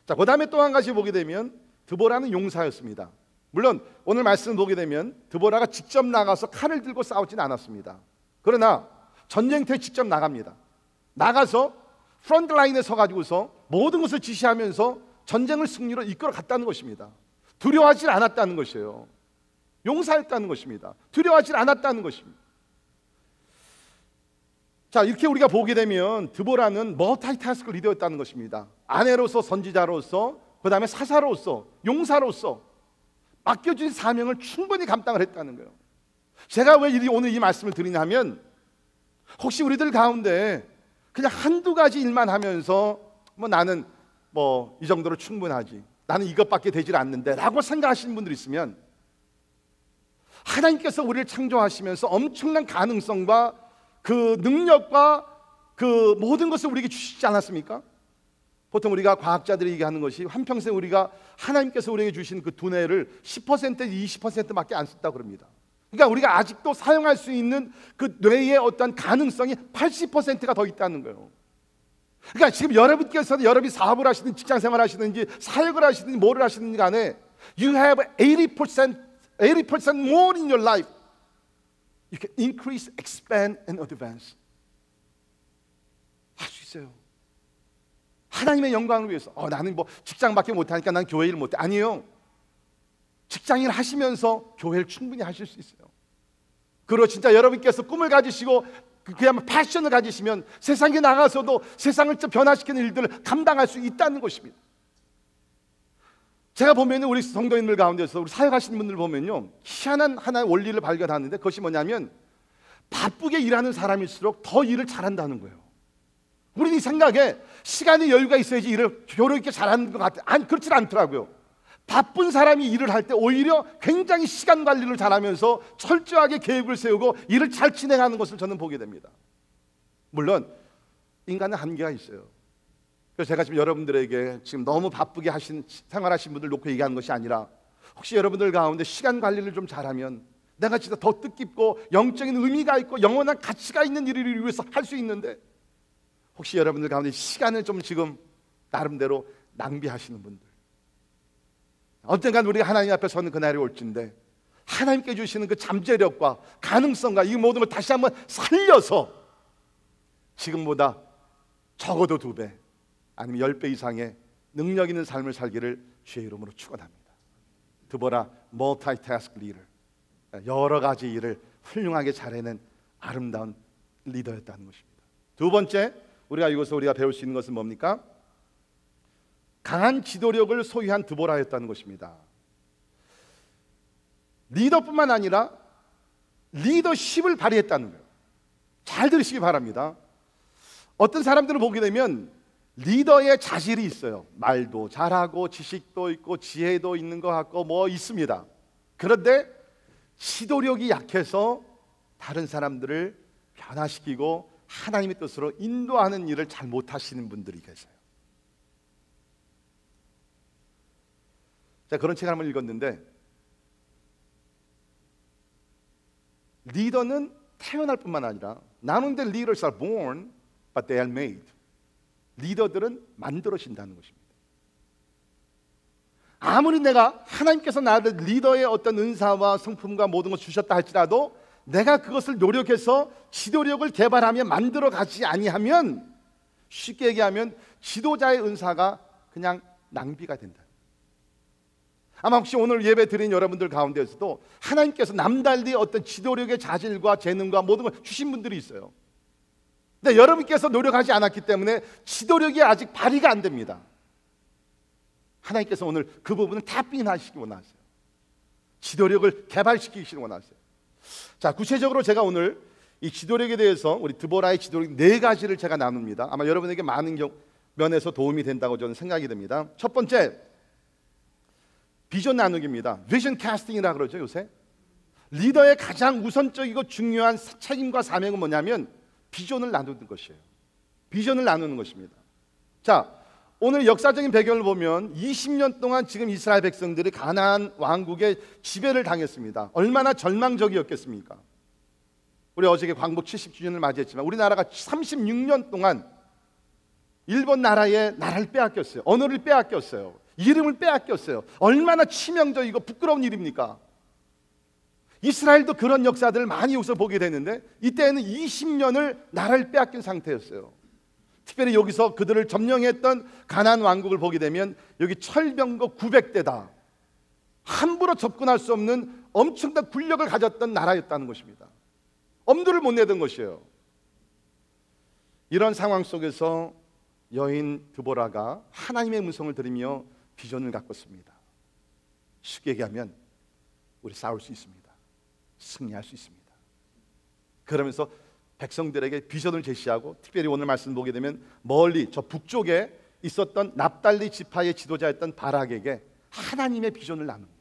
자, 그 다음에 또 한 가지 보게 되면 드보라는 용사였습니다. 물론 오늘 말씀을 보게 되면 드보라가 직접 나가서 칼을 들고 싸우진 않았습니다. 그러나 전쟁터에 직접 나갑니다. 나가서 프론트 라인에 서가지고서 모든 것을 지시하면서 전쟁을 승리로 이끌어 갔다는 것입니다. 두려워하지 않았다는 것이에요. 용사였다는 것입니다. 두려워하지 않았다는 것입니다. 자, 이렇게 우리가 보게 되면 드보라는 멀티태스크 리더였다는 것입니다. 아내로서, 선지자로서, 그 다음에 사사로서, 용사로서 맡겨진 사명을 충분히 감당을 했다는 거예요. 제가 왜 오늘 이 말씀을 드리냐면, 혹시 우리들 가운데 그냥 한두 가지 일만 하면서 나는 이 정도로 충분하지, 나는 이것밖에 되질 않는데 라고 생각하시는 분들이 있으면, 하나님께서 우리를 창조하시면서 엄청난 가능성과 그 능력과 그 모든 것을 우리에게 주시지 않았습니까? 보통 우리가 과학자들이 얘기하는 것이 한평생 우리가 하나님께서 우리에게 주신 그 두뇌를 10% 20%밖에 안 썼다고 그럽니다. 그러니까 우리가 아직도 사용할 수 있는 그 뇌의 어떤 가능성이 80%가 더 있다는 거예요. 그러니까 지금 여러분께서는 여러분이 사업을 하시든지 직장생활 하시든지 사역을 하시든지 뭐를 하시든지 간에 You have 80% more in your life. You can increase, expand, and advance. 할 수 있어요. 하나님의 영광을 위해서. 나는 직장밖에 못하니까 난 교회 일 못해. 아니에요. 직장일 하시면서 교회를 충분히 하실 수 있어요. 그리고 진짜 여러분께서 꿈을 가지시고 그야말로 패션을 가지시면 세상에 나가서도 세상을 변화시키는 일들을 감당할 수 있다는 것입니다. 제가 보면 우리 성도인들 가운데서 우리 사역하시는 분들 보면요, 희한한 하나의 원리를 발견하는데, 그것이 뭐냐면 바쁘게 일하는 사람일수록 더 일을 잘한다는 거예요. 우리는 이 생각에 시간의 여유가 있어야지 일을 효력 있게 잘하는 것 같아요. 그렇지 않더라고요. 바쁜 사람이 일을 할 때 오히려 굉장히 시간 관리를 잘하면서 철저하게 계획을 세우고 일을 잘 진행하는 것을 저는 보게 됩니다. 물론 인간은 한계가 있어요. 그래서 제가 지금 여러분들에게 지금 너무 바쁘게 생활하신 분들 놓고 얘기하는 것이 아니라, 혹시 여러분들 가운데 시간 관리를 좀 잘하면 내가 진짜 더 뜻깊고 영적인 의미가 있고 영원한 가치가 있는 일을 위해서 할 수 있는데, 혹시 여러분들 가운데 시간을 좀 지금 나름대로 낭비하시는 분들, 언젠간 우리가 하나님 앞에 서는 그날이 올진데 하나님께 주시는 그 잠재력과 가능성과 이 모든 걸 다시 한번 살려서 지금보다 적어도 2배 아니면 10배 이상의 능력 있는 삶을 살기를 주의 이름으로 축원합니다. 드보라 멀티태스크 리더, 여러 가지 일을 훌륭하게 잘해낸 아름다운 리더였다는 것입니다. 두 번째, 우리가 배울 수 있는 것은 뭡니까? 강한 지도력을 소유한 드보라였다는 것입니다. 리더뿐만 아니라 리더십을 발휘했다는 거예요. 잘 들으시기 바랍니다. 어떤 사람들을 보게 되면 리더의 자질이 있어요. 말도 잘하고 지식도 있고 지혜도 있는 것 같고 있습니다. 그런데 지도력이 약해서 다른 사람들을 변화시키고 하나님의 뜻으로 인도하는 일을 잘 못하시는 분들이 계세요. 제가 그런 책을 한번 읽었는데, 리더는 태어날 뿐만 아니라 Not only the leaders are born, but they are made. 리더들은 만들어진다는 것입니다. 아무리 내가 하나님께서 나를 리더의 어떤 은사와 성품과 모든 것을 주셨다 할지라도 내가 그것을 노력해서 지도력을 개발하며 만들어 가지 아니하면, 쉽게 얘기하면 지도자의 은사가 그냥 낭비가 된다. 아마 혹시 오늘 예배 드린 여러분들 가운데서도 하나님께서 남달리 어떤 지도력의 자질과 재능과 모든 걸 주신 분들이 있어요. 근데 여러분께서 노력하지 않았기 때문에 지도력이 아직 발휘가 안 됩니다. 하나님께서 오늘 그 부분을 타빙하시기 원하세요. 지도력을 개발시키시기 원하세요. 자, 구체적으로 제가 오늘 이 지도력에 대해서 우리 드보라의 지도력 4가지를 제가 나눕니다. 아마 여러분에게 많은 면에서 도움이 된다고 저는 생각이 됩니다. 첫 번째, 비전 나누기입니다. 비전 캐스팅이라고 그러죠, 요새. 리더의 가장 우선적이고 중요한 책임과 사명은 뭐냐면 비전을 나누는 것이에요. 비전을 나누는 것입니다. 자, 오늘 역사적인 배경을 보면 20년 동안 지금 이스라엘 백성들이 가나안 왕국의 지배를 당했습니다. 얼마나 절망적이었겠습니까? 우리 어저께 광복 70주년을 맞이했지만 우리나라가 36년 동안 일본 나라의 나라를 빼앗겼어요. 언어를 빼앗겼어요. 이름을 빼앗겼어요. 얼마나 치명적이고 부끄러운 일입니까? 이스라엘도 그런 역사들을 많이 여기서 보게 되는데 이때는 20년을 나라를 빼앗긴 상태였어요. 특별히 여기서 그들을 점령했던 가나안 왕국을 보게 되면 여기 철병거 900대다. 함부로 접근할 수 없는 엄청난 군력을 가졌던 나라였다는 것입니다. 엄두를 못 내던 것이에요. 이런 상황 속에서 여인 드보라가 하나님의 음성을 들으며 비전을 갖고 습니다. 쉽게 얘기하면 우리 싸울 수 있습니다. 승리할 수 있습니다. 그러면서 백성들에게 비전을 제시하고, 특별히 오늘 말씀 보게 되면 멀리 저 북쪽에 있었던 납달리 지파의 지도자였던 바락에게 하나님의 비전을 나눕니다.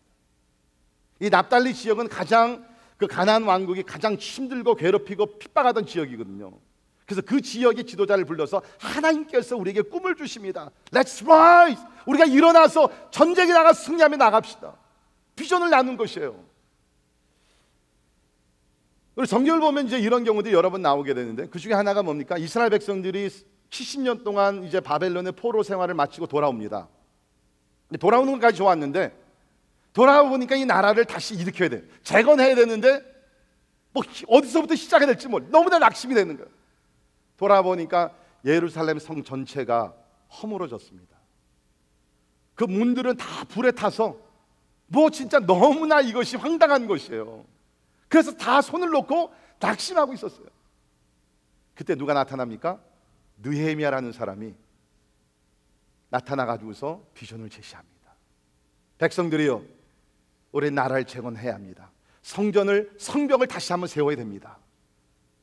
이 납달리 지역은 가장 그 가나안 왕국이 가장 힘들고 괴롭히고 핍박하던 지역이거든요. 그래서 그 지역의 지도자를 불러서 하나님께서 우리에게 꿈을 주십니다. Let's rise! 우리가 일어나서 전쟁에 나가 승리하며 나갑시다. 비전을 나눈 것이에요. 우리 성경을 보면 이제 이런 경우도 여러 번 나오게 되는데, 그 중에 하나가 뭡니까? 이스라엘 백성들이 70년 동안 이제 바벨론의 포로 생활을 마치고 돌아옵니다. 돌아오는 것까지 좋았는데, 돌아와 보니까 이 나라를 다시 일으켜야 돼. 재건해야 되는데 뭐 어디서부터 시작해야 될지 너무나 낙심이 되는 거예요. 돌아와 보니까 예루살렘 성 전체가 허물어졌습니다. 그 문들은 다 불에 타서 뭐 진짜 너무나 이것이 황당한 것이에요. 그래서 다 손을 놓고 낙심하고 있었어요. 그때 누가 나타납니까? 느헤미야라는 사람이 나타나가지고서 비전을 제시합니다. 백성들이요, 우리 나라를 재건해야 합니다. 성벽을 다시 한번 세워야 됩니다.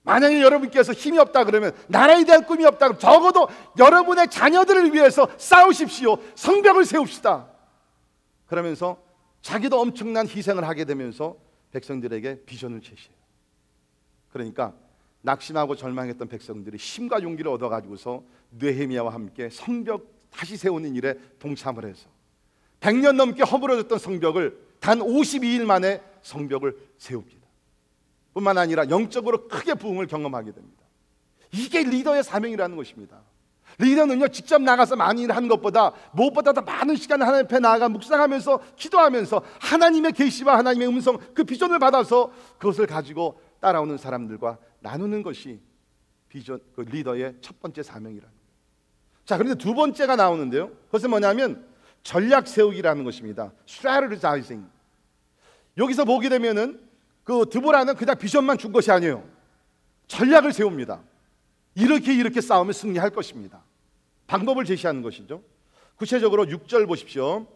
만약에 여러분께서 힘이 없다 그러면, 나라에 대한 꿈이 없다 그러면 적어도 여러분의 자녀들을 위해서 싸우십시오. 성벽을 세웁시다. 그러면서 자기도 엄청난 희생을 하게 되면서 백성들에게 비전을 제시해요. 그러니까 낙심하고 절망했던 백성들이 힘과 용기를 얻어가지고서 느헤미야와 함께 성벽 다시 세우는 일에 동참을 해서 100년 넘게 허물어졌던 성벽을 단 52일 만에 성벽을 세웁니다. 뿐만 아니라 영적으로 크게 부흥을 경험하게 됩니다. 이게 리더의 사명이라는 것입니다. 리더는요, 직접 나가서 많이 일하는 것보다 무엇보다 더 많은 시간을 하나님 앞에 나아가 묵상하면서 기도하면서 하나님의 계시와 하나님의 음성, 그 비전을 받아서 그것을 가지고 따라오는 사람들과 나누는 것이 비전, 그 리더의 첫 번째 사명이라는 거예요. 자, 그런데 두 번째가 나오는데요, 그것은 뭐냐면 전략 세우기라는 것입니다. strategizing. 여기서 보게 되면은 그 드보라는 그냥 비전만 준 것이 아니에요. 전략을 세웁니다. 이렇게 싸우면 승리할 것입니다. 방법을 제시하는 것이죠. 구체적으로 6절 보십시오.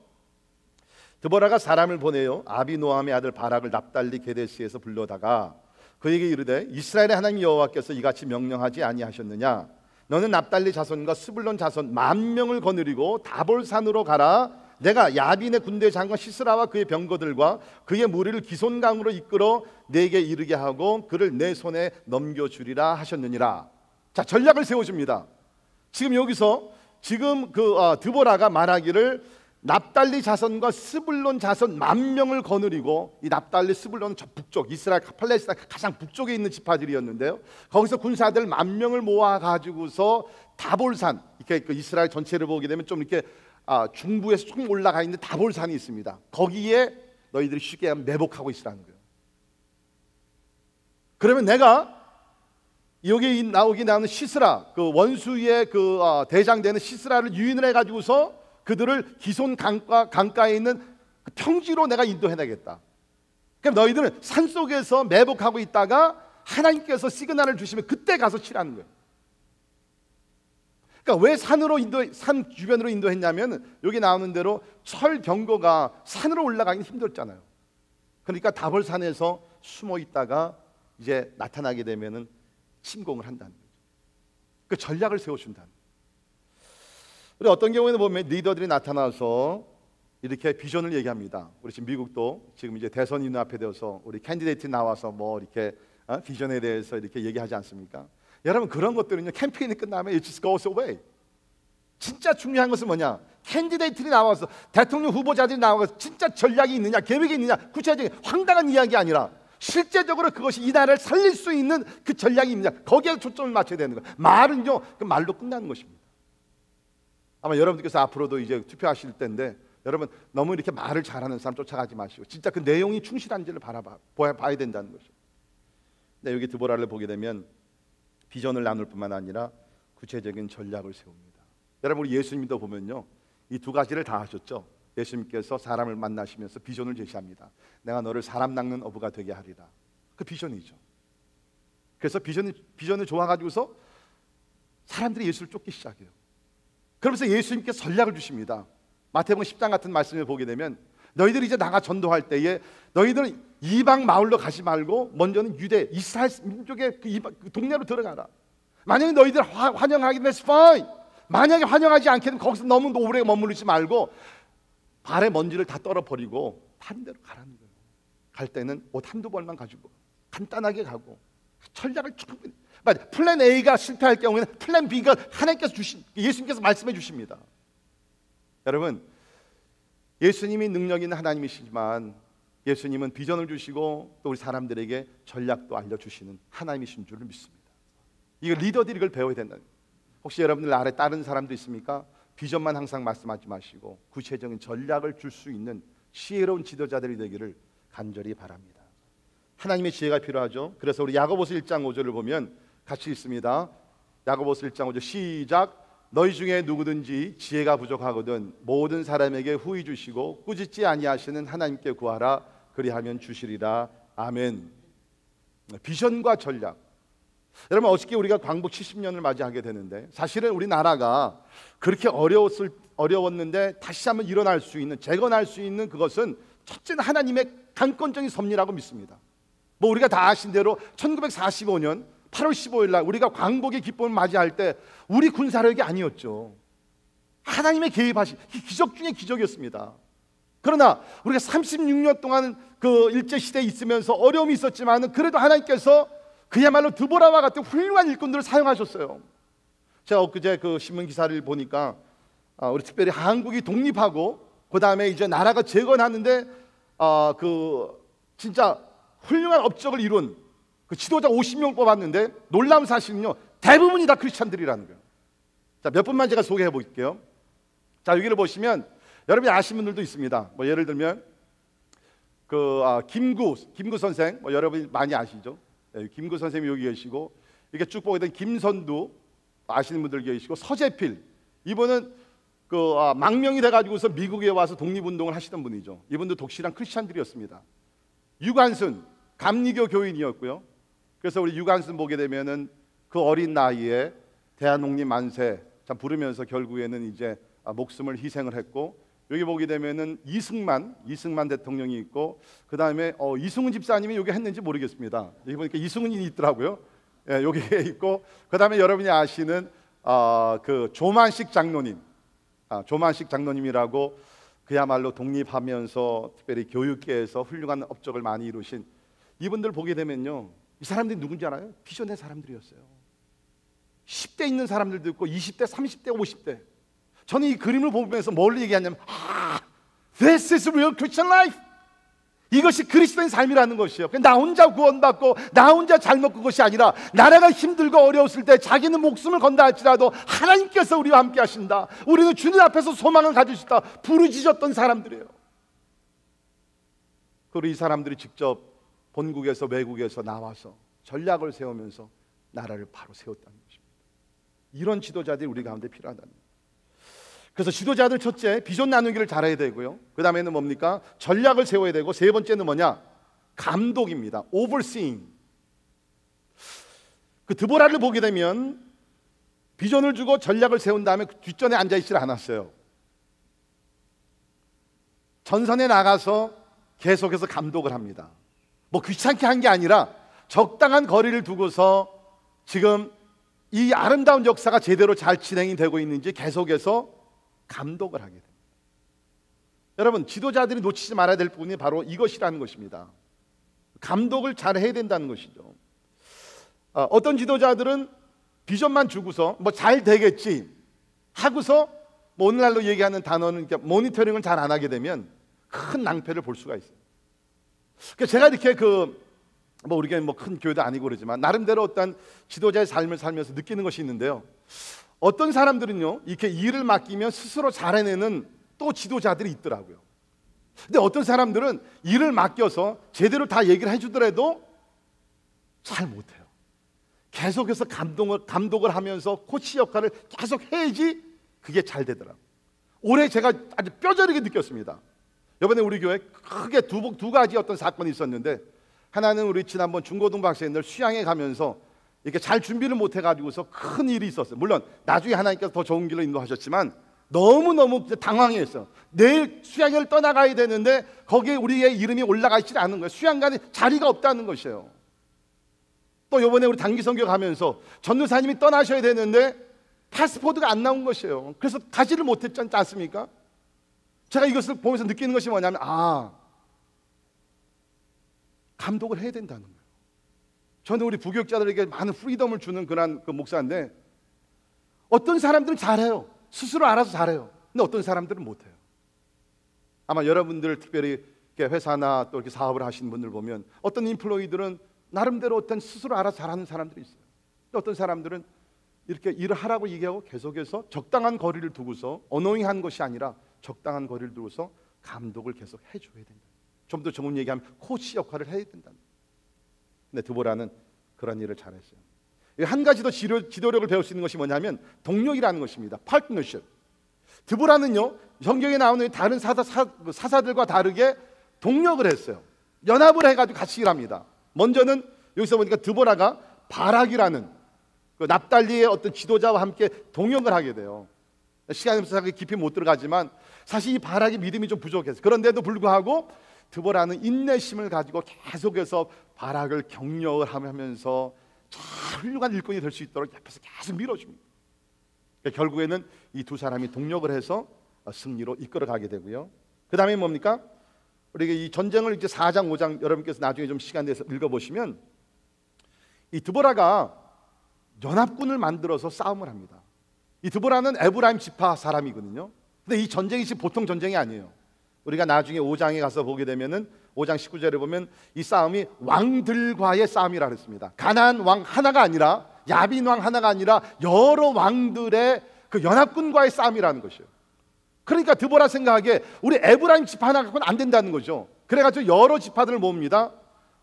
드보라가 사람을 보내요. 아비노함의 아들 바락을 납달리 게데스에서 불러다가 그에게 이르되, 이스라엘의 하나님 여호와께서 이같이 명령하지 아니하셨느냐? 너는 납달리 자손과 스불론 자손 10,000명을 거느리고 다볼산으로 가라. 내가 야빈의 군대 장관 시스라와 그의 병거들과 그의 무리를 기손강으로 이끌어 내게 이르게 하고 그를 내 손에 넘겨주리라 하셨느니라. 자, 전략을 세워줍니다. 지금 여기서 지금 드보라가 말하기를 납달리 자손과 스불론 자손 10,000명을 거느리고, 이 납달리 스불론은 저 북쪽 이스라엘 팔레스타인 가장 북쪽에 있는 지파들이었는데요, 거기서 군사들 10,000명을 모아 가지고서 다볼산, 이렇게 그 이스라엘 전체를 보게 되면 좀 이렇게 중부에서 조금 올라가 있는 다볼산이 있습니다. 거기에 너희들이 쉽게 매복하고 있으라는 거예요. 그러면 내가 여기 나오는 시스라, 그 원수의 그 대장되는 시스라를 유인을 해가지고서 그들을 기손 강가에 있는 그 평지로 내가 인도해내겠다. 그럼 너희들은 산 속에서 매복하고 있다가 하나님께서 시그널을 주시면 그때 가서 치라는 거예요. 그러니까 왜 산 주변으로 인도했냐면, 여기 나오는 대로 철 경고가 산으로 올라가기는 힘들었잖아요. 그러니까 다볼산에서 숨어 있다가 이제 나타나게 되면은 침공을 한다는 거죠. 그 전략을 세워준다는 거예요. 우리 어떤 경우에는 보면 리더들이 나타나서 이렇게 비전을 얘기합니다. 우리 지금 미국도 지금 이제 대선이 눈앞에 되어서 우리 캔디데이트 나와서 뭐 이렇게 비전에 대해서 이렇게 얘기하지 않습니까? 여러분, 그런 것들은요, 캠페인이 끝나면 it just goes away. 진짜 중요한 것은 뭐냐? 캔디데이트들이 나와서, 대통령 후보자들이 나와서 진짜 전략이 있느냐, 계획이 있느냐, 구체적인 황당한 이야기 아니라 실제적으로 그것이 이 나라를 살릴 수 있는 그 전략이 있느냐, 거기에 초점을 맞춰야 되는 거예요. 말은요, 그 말로 끝나는 것입니다. 아마 여러분들께서 앞으로도 이제 투표하실 때인데, 여러분 너무 이렇게 말을 잘하는 사람 쫓아가지 마시고 진짜 그 내용이 충실한지를 봐야 된다는 거죠. 근데 여기 드보라를 보게 되면 비전을 나눌 뿐만 아니라 구체적인 전략을 세웁니다. 여러분, 우리 예수님도 보면요, 이 두 가지를 다 하셨죠. 예수님께서 사람을 만나시면서 비전을 제시합니다. 내가 너를 사람 낚는 어부가 되게 하리라. 그 비전이죠. 그래서 비전을 좋아가지고서 사람들이 예수를 쫓기 시작해요. 그러면서 예수님께서 전략을 주십니다. 마태복음 10장 같은 말씀을 보게 되면 너희들이 이제 나가 전도할 때에 너희들은 이방 마을로 가지 말고 먼저는 유대 이스라엘 민족의 그 동네로 들어가라. 만약에 너희들 환영하게 되면 fine. 만약에 환영하지 않게 되면 거기서 너무 오래 머무르지 말고 발에 먼지를 다 떨어버리고 다른 데로 가라는 거예요. 갈 때는 옷 한두 벌만 가지고 간단하게 가고 전략을 충분히, 플랜 A가 실패할 경우에는 플랜 B가 하나님께서 예수님께서 말씀해 주십니다. 여러분, 예수님이 능력 있는 하나님이시지만 예수님은 비전을 주시고 또 우리 사람들에게 전략도 알려주시는 하나님이신 줄을 믿습니다. 이거 리더들이 이걸 배워야 된다. 혹시 여러분들 아래 다른 사람도 있습니까? 비전만 항상 말씀하지 마시고 구체적인 전략을 줄 수 있는 지혜로운 지도자들이 되기를 간절히 바랍니다. 하나님의 지혜가 필요하죠. 그래서 우리 야고보서 1장 5절을 보면 같이 읽습니다. 야고보서 1장 5절 시작. 너희 중에 누구든지 지혜가 부족하거든 모든 사람에게 후히 주시고 꾸짖지 아니하시는 하나님께 구하라. 그리하면 주시리라. 아멘. 비전과 전략. 여러분, 어저께 우리가 광복 70년을 맞이하게 되는데 사실은 우리나라가 그렇게 어려웠는데 다시 한번 일어날 수 있는, 재건할 수 있는 그것은 첫째는 하나님의 강권적인 섭리라고 믿습니다. 뭐 우리가 다 아신 대로 1945년 8월 15일 날 우리가 광복의 기쁨을 맞이할 때 우리 군사력이 아니었죠. 하나님의 개입하신 기적 중에 기적이었습니다. 그러나 우리가 36년 동안 그 일제시대에 있으면서 어려움이 있었지만 그래도 하나님께서 그야말로 드보라와 같은 훌륭한 일꾼들을 사용하셨어요. 제가 엊그제 그 신문 기사를 보니까 우리 특별히 한국이 독립하고 그 다음에 이제 나라가 재건하는데 그 진짜 훌륭한 업적을 이룬 그 지도자 50명을 뽑았는데 놀라운 사실은요, 대부분이 다 크리스찬들이라는 거예요. 자, 몇 분만 제가 소개해 볼게요. 자, 여기를 보시면 여러분이 아시는 분들도 있습니다. 뭐 예를 들면 그 김구 선생, 뭐 여러분이 많이 아시죠? 네, 김구 선생님이 여기 계시고, 이렇게 쭉 보게 되면 김선두 아시는 분들 계시고, 서재필, 이분은 그 망명이 돼가지고서 미국에 와서 독립운동을 하시던 분이죠. 이분도 독실한 크리스찬들이었습니다. 유관순 감리교 교인이었고요. 그래서 우리 유관순 보게 되면은 그 어린 나이에 대한독립 만세 참 부르면서 결국에는 이제 목숨을 희생을 했고, 여기 보게 되면은 이승만 대통령이 있고, 그 다음에 이승훈 집사님이 여기 했는지 모르겠습니다. 여기 보니까 이승훈이 있더라고요. 예, 여기에 있고, 그 다음에 여러분이 아시는 그 조만식 장로님, 조만식 장로님이라고 그야말로 독립하면서 특별히 교육계에서 훌륭한 업적을 많이 이루신 이분들 보게 되면요, 이 사람들이 누군지 알아요? 비전의 사람들이었어요. 10대 있는 사람들도 있고 20대, 30대, 50대. 저는 이 그림을 보면서 뭘 얘기하냐면 This is real Christian life. 이것이 그리스도인 삶이라는 것이에요. 나 혼자 구원받고 나 혼자 잘 먹고 그것이 아니라 나라가 힘들고 어려웠을 때 자기는 목숨을 건다 할지라도 하나님께서 우리와 함께 하신다. 우리는 주님 앞에서 소망을 가질 수 있다. 부르짖었던 사람들이에요. 그리고 이 사람들이 직접 본국에서 외국에서 나와서 전략을 세우면서 나라를 바로 세웠다는 것입니다. 이런 지도자들이 우리 가운데 필요하다는 거예요. 그래서 지도자들 첫째 비전 나누기를 잘해야 되고요. 그 다음에는 뭡니까? 전략을 세워야 되고, 세 번째는 뭐냐? 감독입니다. overseeing. 그 드보라를 보게 되면 비전을 주고 전략을 세운 다음에 그 뒷전에 앉아있지 않았어요. 전선에 나가서 계속해서 감독을 합니다. 뭐 귀찮게 한 게 아니라 적당한 거리를 두고서 지금 이 아름다운 역사가 제대로 잘 진행이 되고 있는지 계속해서 감독을 하게 됩니다. 여러분, 지도자들이 놓치지 말아야 될 부분이 바로 이것이라는 것입니다. 감독을 잘 해야 된다는 것이죠. 어떤 지도자들은 비전만 주고서 뭐 잘 되겠지 하고서 뭐 오늘날로 얘기하는 단어는 모니터링을 잘 안 하게 되면 큰 낭패를 볼 수가 있어요. 그러니까 제가 이렇게 뭐 우리가 뭐 큰 교회도 아니고 그러지만 나름대로 어떤 지도자의 삶을 살면서 느끼는 것이 있는데요. 어떤 사람들은요, 이렇게 일을 맡기면 스스로 잘 해내는 또 지도자들이 있더라고요. 근데 어떤 사람들은 일을 맡겨서 제대로 다 얘기를 해주더라도 잘 못해요. 계속해서 감독을 하면서 코치 역할을 계속 해야지 그게 잘 되더라고요. 올해 제가 아주 뼈저리게 느꼈습니다. 이번에 우리 교회 크게 두 가지 어떤 사건이 있었는데, 하나는 우리 지난번 중고등부 학생들 수양에 가면서 이렇게 잘 준비를 못 해가지고서 큰 일이 있었어요. 물론 나중에 하나님께서 더 좋은 길로 인도하셨지만 너무너무 당황했어요. 내일 수양회를 떠나가야 되는데 거기에 우리의 이름이 올라가 있지 않은 거예요. 수양관에 자리가 없다는 것이에요. 또 이번에 우리 단기 선교 가면서 전도사님이 떠나셔야 되는데 패스포드가 안 나온 것이에요. 그래서 가지를 못했지 않습니까? 제가 이것을 보면서 느끼는 것이 뭐냐면 감독을 해야 된다는 거예요. 저는 우리 부교육자들에게 많은 프리덤을 주는 그런 목사인데 어떤 사람들은 잘해요. 스스로 알아서 잘해요. 근데 어떤 사람들은 못해요. 아마 여러분들 특별히 회사나 또 이렇게 사업을 하시는 분들 보면 어떤 인플로이들은 나름대로 어떤 스스로 알아서 잘하는 사람들이 있어요. 또 어떤 사람들은 이렇게 일을 하라고 얘기하고 계속해서 적당한 거리를 두고서 어노잉한 것이 아니라 적당한 거리를 두고서 감독을 계속 해줘야 된다. 좀 더 좋은 얘기하면 코치 역할을 해야 된다. 근데 드보라는 그런 일을 잘했어요. 한 가지 더 지도력을 배울 수 있는 것이 뭐냐면 동력이라는 것입니다. 파트너십. 드보라는요 성경에 나오는 다른 사사들과 다르게 동력을 했어요. 연합을 해가지고 같이 일합니다. 먼저는 여기서 보니까 드보라가 바락이라는 그 납달리의 어떤 지도자와 함께 동역을 하게 돼요. 시간이 없어서 깊이 못 들어가지만 사실 이 바락의 믿음이 좀 부족했어요. 그런데도 불구하고 드보라는 인내심을 가지고 계속해서 바락을 격려를 하면서 참 훌륭한 일꾼이 될 수 있도록 옆에서 계속 밀어줍니다. 그러니까 결국에는 이 두 사람이 동력을 해서 승리로 이끌어가게 되고요. 그 다음에 뭡니까? 우리가 이 전쟁을 이제 4장 5장 여러분께서 나중에 좀 시간 내서 읽어보시면 이 드보라가 연합군을 만들어서 싸움을 합니다. 이 드보라는 에브라임 지파 사람이거든요. 근데 이 전쟁이 지금 보통 전쟁이 아니에요. 우리가 나중에 5장에 가서 보게 되면은 5장 19절에 보면 이 싸움이 왕들과의 싸움이라 그랬습니다. 가나안 왕 하나가 아니라 야빈 왕 하나가 아니라 여러 왕들의 그 연합군과의 싸움이라는 것이에요. 그러니까 드보라 생각하기에 우리 에브라임 지파 하나 갖고는 안 된다는 거죠. 그래가지고 여러 지파들을 모읍니다.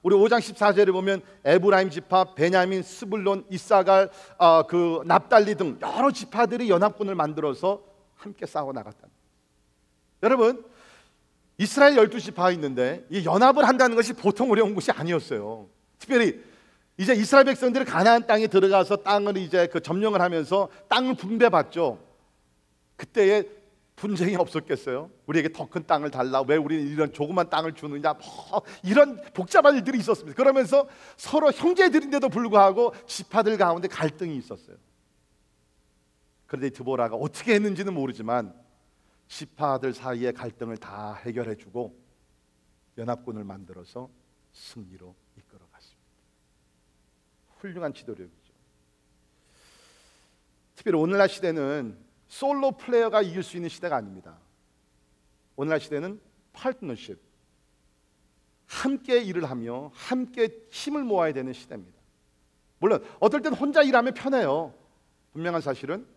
우리 5장 14절에 보면 에브라임 지파, 베냐민, 스불론, 이사갈, 그 납달리 등 여러 지파들이 연합군을 만들어서 함께 싸워 나갔다. 여러분, 이스라엘 12지파가 있는데 이 연합을 한다는 것이 보통 어려운 것이 아니었어요. 특별히 이제 이스라엘 백성들이 가나안 땅에 들어가서 땅을 이제 그 점령을 하면서 땅을 분배받죠. 그때에 분쟁이 없었겠어요? 우리에게 더 큰 땅을 달라, 왜 우리는 이런 조그만 땅을 주느냐, 이런 복잡한 일들이 있었습니다. 그러면서 서로 형제들인데도 불구하고 지파들 가운데 갈등이 있었어요. 그런데 드보라가 어떻게 했는지는 모르지만 지파들 사이의 갈등을 다 해결해주고 연합군을 만들어서 승리로 이끌어갔습니다. 훌륭한 지도력이죠. 특별히 오늘날 시대는 솔로 플레이어가 이길 수 있는 시대가 아닙니다. 오늘날 시대는 파트너십, 함께 일을 하며 함께 힘을 모아야 되는 시대입니다. 물론 어떨 땐 혼자 일하면 편해요. 분명한 사실은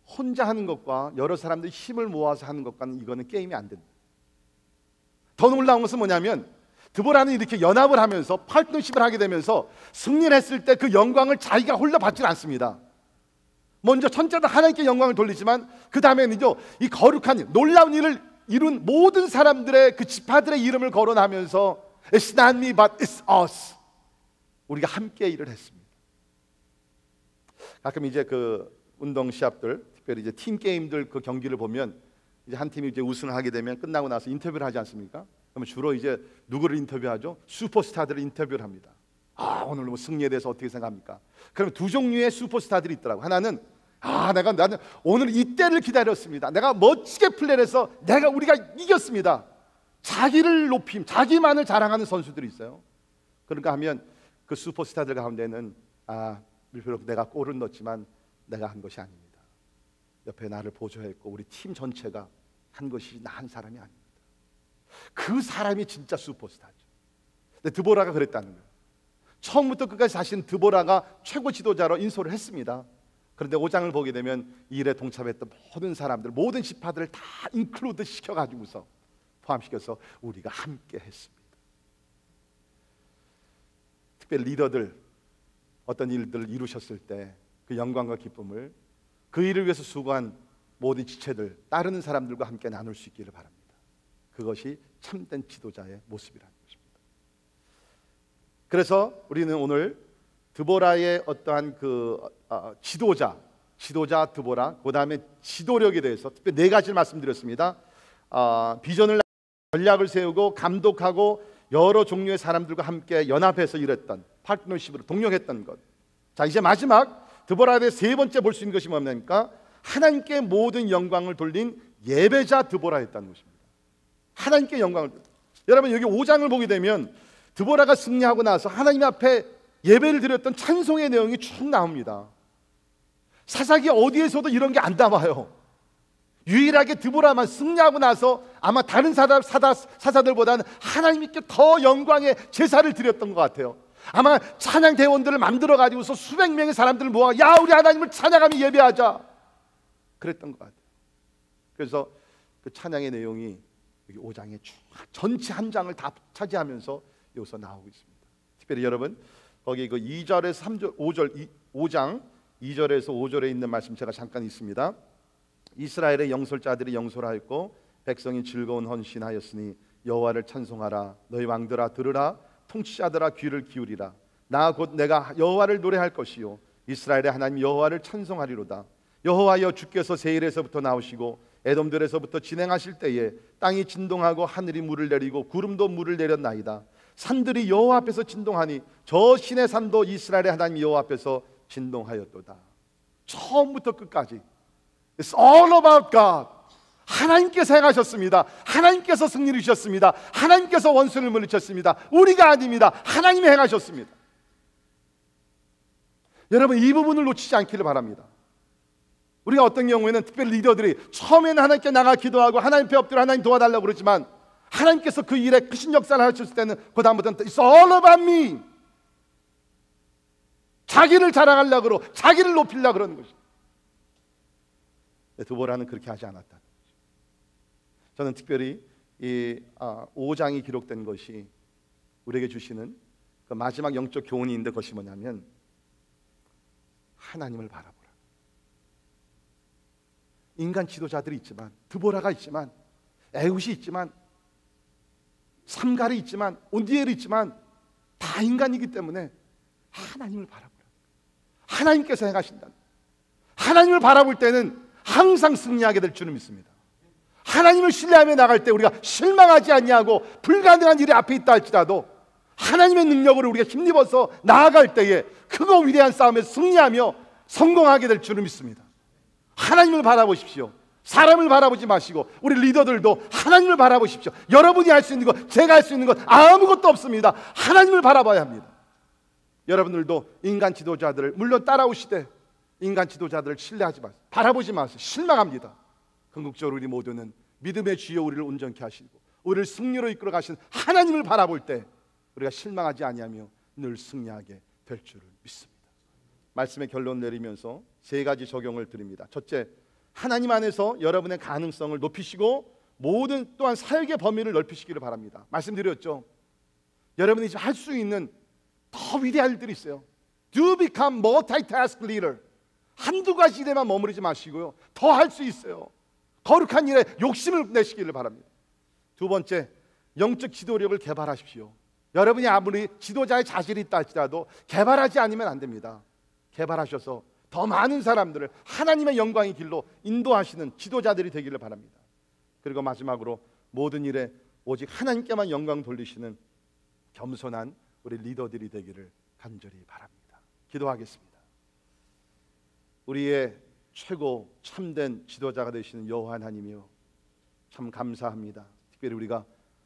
혼자 하는 것과 여러 사람들이 힘을 모아서 하는 것과는 이거는 게임이 안 된다. 더 놀라운 것은 뭐냐면 드보라는 이렇게 연합을 하면서 파트너십을 하게 되면서 승리를 했을 때 그 영광을 자기가 홀로 받지는 않습니다. 먼저 천자도 하나님께 영광을 돌리지만 그 다음에는요, 이 거룩한 일, 놀라운 일을 이룬 모든 사람들의 그 지파들의 이름을 거론하면서 It's not me but it's us, 우리가 함께 일을 했습니다. 가끔 이제 그 운동 시합들, 특별히 이제 팀 게임들 그 경기를 보면 이제 한 팀이 이제 우승을 하게 되면 끝나고 나서 인터뷰를 하지 않습니까? 그러면 주로 이제 누구를 인터뷰하죠? 슈퍼스타들을 인터뷰를 합니다. 오늘 뭐 승리에 대해서 어떻게 생각합니까? 그럼 두 종류의 슈퍼스타들이 있더라고. 하나는 나는 오늘 이때를 기다렸습니다. 내가 멋지게 플레이를 해서 우리가 이겼습니다. 자기를 높임, 자기만을 자랑하는 선수들이 있어요. 그러니까 하면 그 슈퍼스타들 가운데는 비록 내가 골을 넣었지만 내가 한 것이 아닙니다. 옆에 나를 보조했고 우리 팀 전체가 한 것이 나 한 사람이 아닙니다. 그 사람이 진짜 슈퍼스타죠. 근데 드보라가 그랬다는 거예요. 처음부터 끝까지 사실은 드보라가 최고 지도자로 인솔을 했습니다. 그런데 5장을 보게 되면 이 일에 동참했던 모든 사람들, 모든 지파들을 다 인클루드 시켜가지고서 포함시켜서 우리가 함께 했습니다. 특별히 리더들 어떤 일들을 이루셨을 때 그 영광과 기쁨을 그 일을 위해서 수고한 모든 지체들, 따르는 사람들과 함께 나눌 수 있기를 바랍니다. 그것이 참된 지도자의 모습이라는 것입니다. 그래서 우리는 오늘 드보라의 어떠한 지도자 드보라, 그 다음에 지도력에 대해서 특별히 네 가지를 말씀드렸습니다. 비전을, 전략을 세우고 감독하고 여러 종류의 사람들과 함께 연합해서 일했던, 파트너십으로 동력했던 것. 자, 이제 마지막 드보라에 대해 세 번째 볼 수 있는 것이 뭡니까? 하나님께 모든 영광을 돌린 예배자 드보라였다는 것입니다. 하나님께 영광을. 여러분, 여기 5장을 보게 되면 드보라가 승리하고 나서 하나님 앞에 예배를 드렸던 찬송의 내용이 쭉 나옵니다. 사사기 어디에서도 이런 게 안 나와요. 유일하게 드보라만 승리하고 나서 아마 다른 사사들보다는 하나님께 더 영광의 제사를 드렸던 것 같아요. 아마 찬양 대원들을 만들어 가지고서 수백 명의 사람들을 모아, 야, 우리 하나님을 찬양하며 예배하자, 그랬던 것 같아요. 그래서 그 찬양의 내용이 여기 5장에 전체 한 장을 다 차지하면서 여기서 나오고 있습니다. 특별히 여러분, 거기 그 2절에서 3절, 5장 2절에서 5절에 있는 말씀 제가 잠깐 있습니다. 이스라엘의 영솔자들이 영솔하였고 백성이 즐거운 헌신하였으니 여호와를 찬송하라. 너희 왕들아 들으라. 통치자들아 귀를 기울이라. 나 곧 내가 여호와를 노래할 것이요 이스라엘의 하나님 여호와를 찬송하리로다. 여호와여, 주께서 세일에서부터 나오시고 에돔들에서부터 진행하실 때에 땅이 진동하고 하늘이 물을 내리고 구름도 물을 내렸나이다. 산들이 여호와 앞에서 진동하니 저 신의 산도 이스라엘의 하나님 여호와 앞에서 진동하였도다. 처음부터 끝까지 It's all about God. 하나님께서 행하셨습니다. 하나님께서 승리를 주셨습니다. 하나님께서 원수를 물리쳤습니다. 우리가 아닙니다. 하나님이 행하셨습니다. 여러분, 이 부분을 놓치지 않기를 바랍니다. 우리가 어떤 경우에는 특별히 리더들이 처음에는 하나님께 나가 기도하고 하나님 배 엎드려 하나님 도와달라고 그러지만 하나님께서 그 일에 크신 역사를 하셨을 때는 그 다음부터는 It's all about me. 자기를 자랑하려고 그러고 자기를 높이려고 그러는 것입니다. 드보라는 그렇게 하지 않았다. 저는 특별히 이 5장이 기록된 것이 우리에게 주시는 그 마지막 영적 교훈이 있는데, 그것이 뭐냐면 하나님을 바라보라. 인간 지도자들이 있지만, 드보라가 있지만, 에훗이 있지만, 삼갈이 있지만, 온디엘이 있지만 다 인간이기 때문에 하나님을 바라보라. 하나님께서 행하신다. 하나님을 바라볼 때는 항상 승리하게 될 줄을 믿습니다. 하나님을 신뢰하며 나갈 때 우리가 실망하지 아니하고 불가능한 일이 앞에 있다 할지라도 하나님의 능력으로 우리가 힘입어서 나아갈 때에 크고 위대한 싸움에서 승리하며 성공하게 될 줄을 믿습니다. 하나님을 바라보십시오. 사람을 바라보지 마시고 우리 리더들도 하나님을 바라보십시오. 여러분이 할 수 있는 것, 제가 할 수 있는 것 아무것도 없습니다. 하나님을 바라봐야 합니다. 여러분들도 인간 지도자들을 물론 따라오시되 인간 지도자들을 신뢰하지 마세요. 바라보지 마세요. 실망합니다. 궁극적으로 우리 모두는 믿음의 주여 우리를 온전케 하시고 우리를 승리로 이끌어 가신 하나님을 바라볼 때 우리가 실망하지 아니하며 늘 승리하게 될 줄을 믿습니다. 말씀의 결론 내리면서 세 가지 적용을 드립니다. 첫째, 하나님 안에서 여러분의 가능성을 높이시고 모든 또한 사역의 범위를 넓히시기를 바랍니다. 말씀드렸죠. 여러분이 지금 할 수 있는 더 위대한 일들이 있어요. Do become multitask leader. 한두 가지 일에만 머무르지 마시고요, 더 할 수 있어요. 거룩한 일에 욕심을 내시기를 바랍니다. 두 번째, 영적 지도력을 개발하십시오. 여러분이 아무리 지도자의 자질이 있다 할지라도 개발하지 않으면 안 됩니다. 개발하셔서 더 많은 사람들을 하나님의 영광의 길로 인도하시는 지도자들이 되기를 바랍니다. 그리고 마지막으로 모든 일에 오직 하나님께만 영광 돌리시는 겸손한 우리 리더들이 되기를 간절히 바랍니다. 기도하겠습니다. 우리의 최고 참된 지도자가 되시는 여호와 하나님이요, 참 감사합니다. 특별히 우리가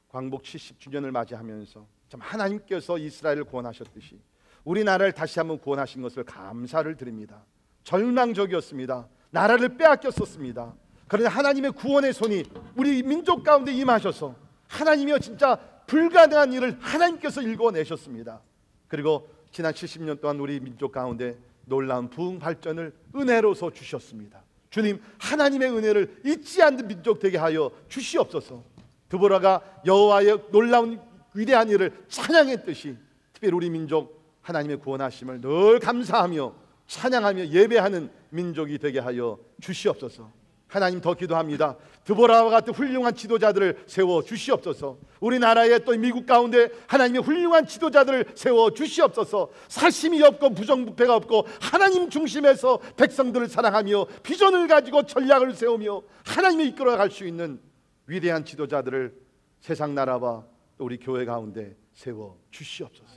광복 70주년을 맞이하면서 참 하나님께서 이스라엘을 구원하셨듯이 우리나라를 다시 한번 구원하신 것을 감사를 드립니다. 절망적이었습니다. 나라를 빼앗겼었습니다. 그러나 하나님의 구원의 손이 우리 민족 가운데 임하셔서 하나님이여 진짜 불가능한 일을 하나님께서 일궈내셨습니다. 그리고 지난 70년 동안 우리 민족 가운데 놀라운 부흥 발전을 은혜로서 주셨습니다. 주님, 하나님의 은혜를 잊지 않는 민족 되게 하여 주시옵소서. 드보라가 여호와의 놀라운 위대한 일을 찬양했듯이 특별히 우리 민족 하나님의 구원하심을 늘 감사하며 찬양하며 예배하는 민족이 되게 하여 주시옵소서. 하나님 더 기도합니다. 드보라와 같은 훌륭한 지도자들을 세워 주시옵소서. 우리나라에 또 미국 가운데 하나님의 훌륭한 지도자들을 세워 주시옵소서. 사심이 없고 부정부패가 없고 하나님 중심에서 백성들을 사랑하며 비전을 가지고 전략을 세우며 하나님이 이끌어갈 수 있는 위대한 지도자들을 세상 나라와 또 우리 교회 가운데 세워 주시옵소서.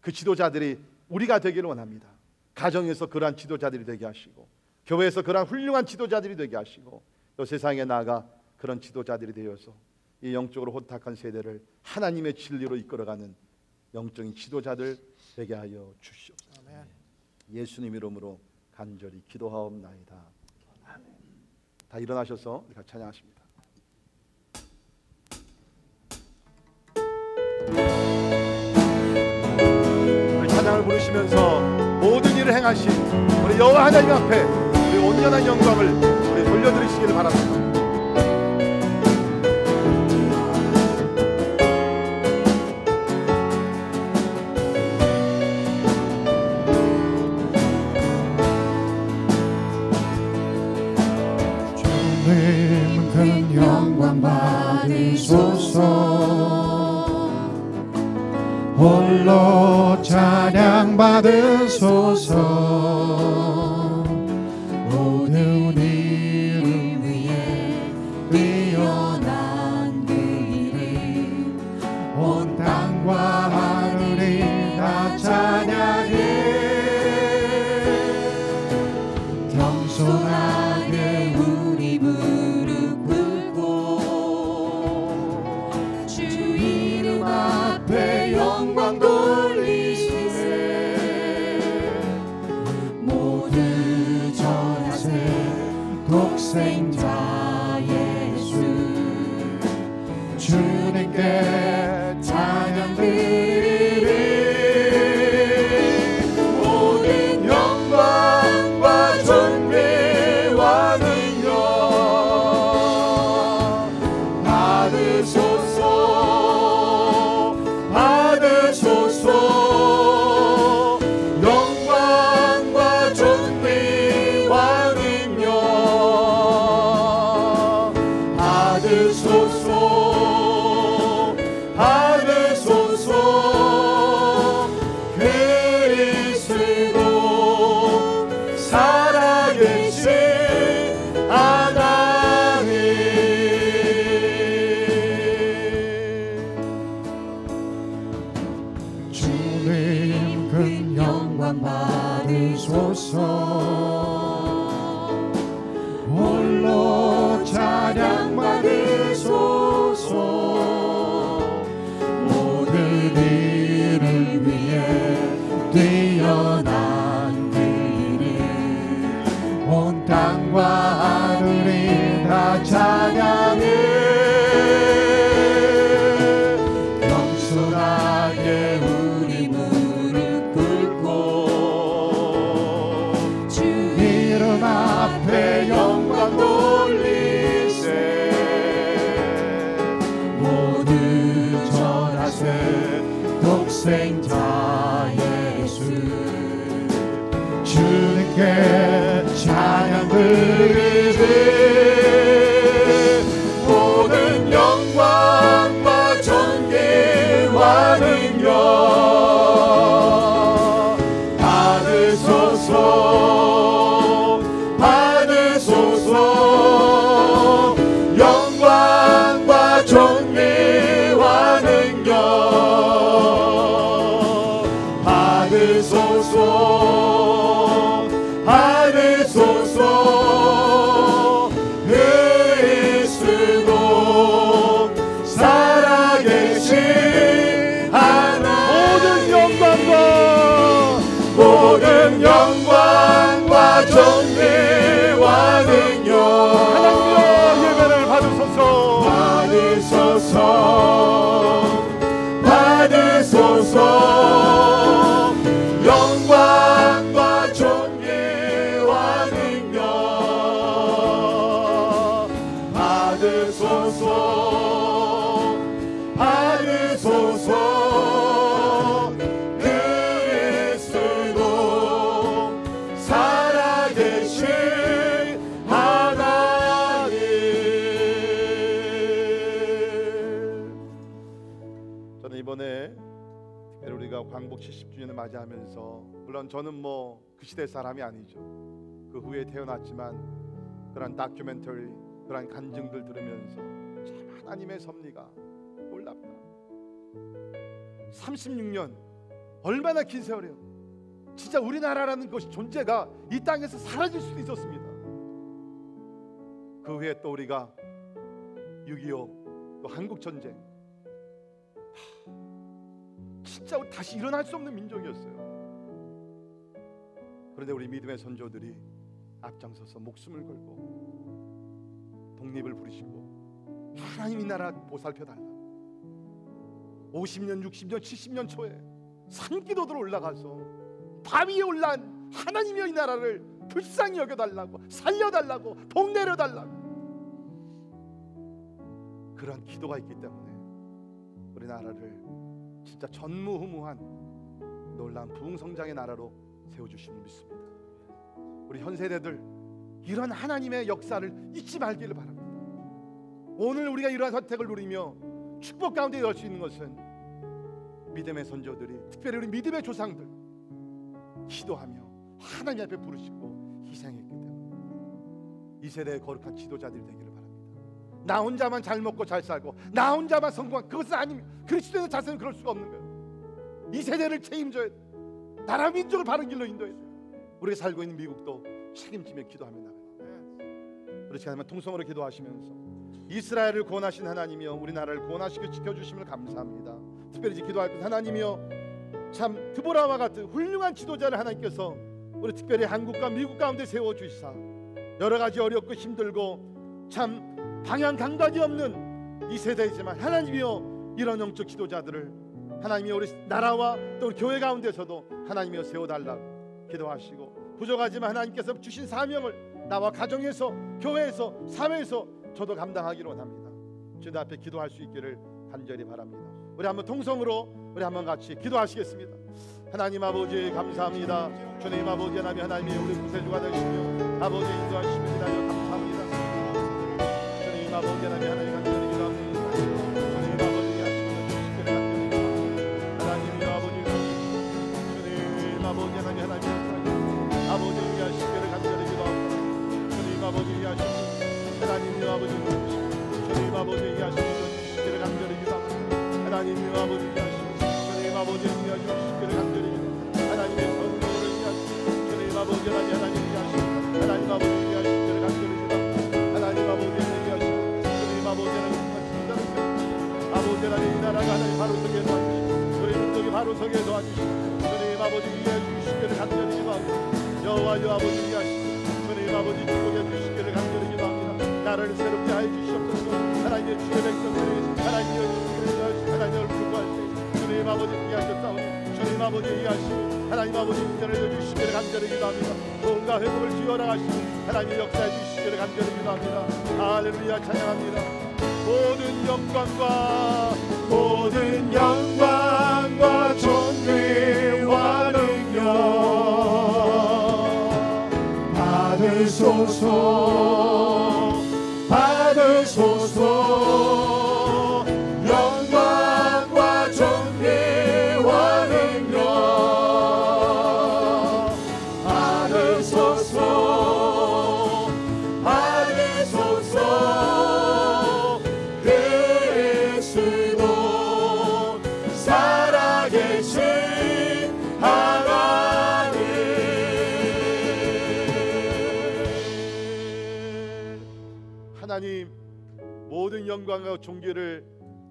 그 지도자들이 우리가 되기를 원합니다. 가정에서 그러한 지도자들이 되게 하시고, 교회에서 그러한 훌륭한 지도자들이 되게 하시고, 또 세상에 나아가 그런 지도자들이 되어서 이 영적으로 혼탁한 세대를 하나님의 진리로 이끌어가는 영적인 지도자들 되게 하여 주시옵소서. 예수님 이름으로 간절히 기도하옵나이다. 아멘. 다 일어나셔서 우리가 찬양하십니다. 우리 찬양을 부르시면서 모든 일을 행하신 우리 여호와 하나님 앞에 우리 온전한 영광을 우리 돌려드리시기를 바랍니다. 주님 큰 영광 받으소서. 홀로 찬양 받으소서. 모든 이름 위에 뛰어난 그 이름 온 땅과 하늘이 다 찬양해. 겸손하게 우리 무릎 꿇고 주 이름 앞에 영광 돌리시네. 모두 절하세 독생자 예수. 주님께 찬양 드리리. 모든 영광과 존귀와 능력 받으소서. 받으소서. 영광과 존귀와 능력 받으소서. 받으소서. 그리스도 살아계신 하나님. 주님 큰 영광 받으소서. 홀로 찬양 받으소서. 모든 이름 위에 뛰어난 그 이름 온 땅과 하늘이 다 찬양해. 겸손하게 우리 무릎 꿇고 주 이름 앞에 영광 돌리세. 모두 절하세 독생자 예수. 주님께 찬양 드리세. 모든 영광과 존귀와 능력 받으소서. 받으소서. 영광과 존귀와 능력 받으소서. 받으소서. 그리스도 살아계신 하나님. 모든 영광과 존귀와 능력 하나님여 예배를 받으소서. 받으소서. 받으소서. 영광과 존귀와 능력 받으소서. 받으소서. 그리스도 살아계신 하나님. 이번에 특별히 우리가 광복 70주년을 맞이하면서, 물론 저는 그 시대 사람이 아니죠. 그 후에 태어났지만 그런 다큐멘터리, 그런 간증들 들으면서 참 하나님의 섭리가 놀랍다. 36년, 얼마나 긴 세월이에요. 진짜 우리나라라는 것이 존재가 이 땅에서 사라질 수도 있었습니다. 그 후에 또 우리가 6.25, 또 한국전쟁, 진짜 다시 일어날 수 없는 민족이었어요. 그런데 우리 믿음의 선조들이 앞장서서 목숨을 걸고 독립을 부르시고 하나님의 나라 보살펴달라. 50년, 60년, 70년 초에 산기도들 올라가서 바 위에 올라간 하나님의 이 나라를 불쌍히 여겨달라고, 살려달라고, 복 내려달라고, 그런 기도가 있기 때문에 우리나라를 진짜 전무후무한 놀라운 부흥성장의 나라로 세워주심을 믿습니다. 우리 현 세대들 이런 하나님의 역사를 잊지 말기를 바랍니다. 오늘 우리가 이러한 선택을 누리며 축복 가운데 열 수 있는 것은 믿음의 선조들이, 특별히 우리 믿음의 조상들 기도하며 하나님 앞에 부르시고 희생했기 때문에 이 세대의 거룩한 지도자들이 되기를 바랍니다. 나 혼자만 잘 먹고 잘 살고 나 혼자만 성공한, 그것은 아닙니다. 그리스도의 자세는 그럴 수가 없는 거예요. 이 세대를 책임져야 돼. 나라 민족을 바른 길로 인도해야 돼. 우리가 살고 있는 미국도 책임지며 기도하며 나가요. 그렇지 않으면 통성으로 기도하시면서 이스라엘을 구원하신 하나님이여 우리나라를 구원하시고 지켜주심을 감사합니다. 특별히 기도할 것, 하나님이여 참 드보라와 같은 훌륭한 지도자를 하나님께서 우리 특별히 한국과 미국 가운데 세워주시사 여러 가지 어렵고 힘들고 참 방향 감각이 없는 이 세대이지만 하나님이여 이런 영적 지도자들을 하나님이여 우리 나라와 또 우리 교회 가운데서도 하나님이여 세워달라고 기도하시고, 부족하지만 하나님께서 주신 사명을 나와 가정에서, 교회에서, 사회에서 저도 감당하기로 원합니다. 주님 앞에 기도할 수 있기를 간절히 바랍니다. 우리 한번 통성으로 우리 한번 같이 기도하시겠습니다. 하나님 아버지 감사합니다. 주님 아버지 하나님이 우리 구세주가 되시며 아버지 인도하십니다. 감사합니다. 주님 아버지 하나님 간절히 기도합니다. 주님 아버지 하시면 주시기를 간절히 기도합니다. 하나님 아버지 주님 아버지 하나님 아버지 하시기를 간절히 기도합니다. 주님 아버지 하시면 하나님 아버지 주님 아버지 하시기를 간절히 기도합니다. 하나님 아버지 하시면 주님 아버지 하시기를 간절히 기도합니다. 하나님의 성령을 위하시고 주님 아버지 하시면 하나님 아버지 하시기를 간절히 기도합니다. 하나님 아버지 하시고 주님 아버지 아버지 하나님 이 나라가 하나님 바로 서게 도와주시고 우리 민족이 바로 서게 도와주시고 주님 아버지 위해 주시기를 간절히 기도합니다. 여호와여 아버지 하시고 주님 아버지 축복해 주시기를 간절히 기도합니다. 나라를 새롭게 하여 주시옵소서. 하나님의 주의 백성들이 하나님을 구할 때 주님 아버지 이해하셨사오니 주님 아버지 이해하시고 하나님 아버지 인전을 해주시기를 간절히 기도합니다. 온갖 회복을 지어라 가시고 하나님의 역사해 주시기를 간절히 기도합니다. 할렐루야 찬양합니다. 모든 영광과 존귀와 능력 받으소서. 영광과 존귀와 능력 받으소서. 그리스도 살아계신 하나님. 하나님 모든 영광과 존귀를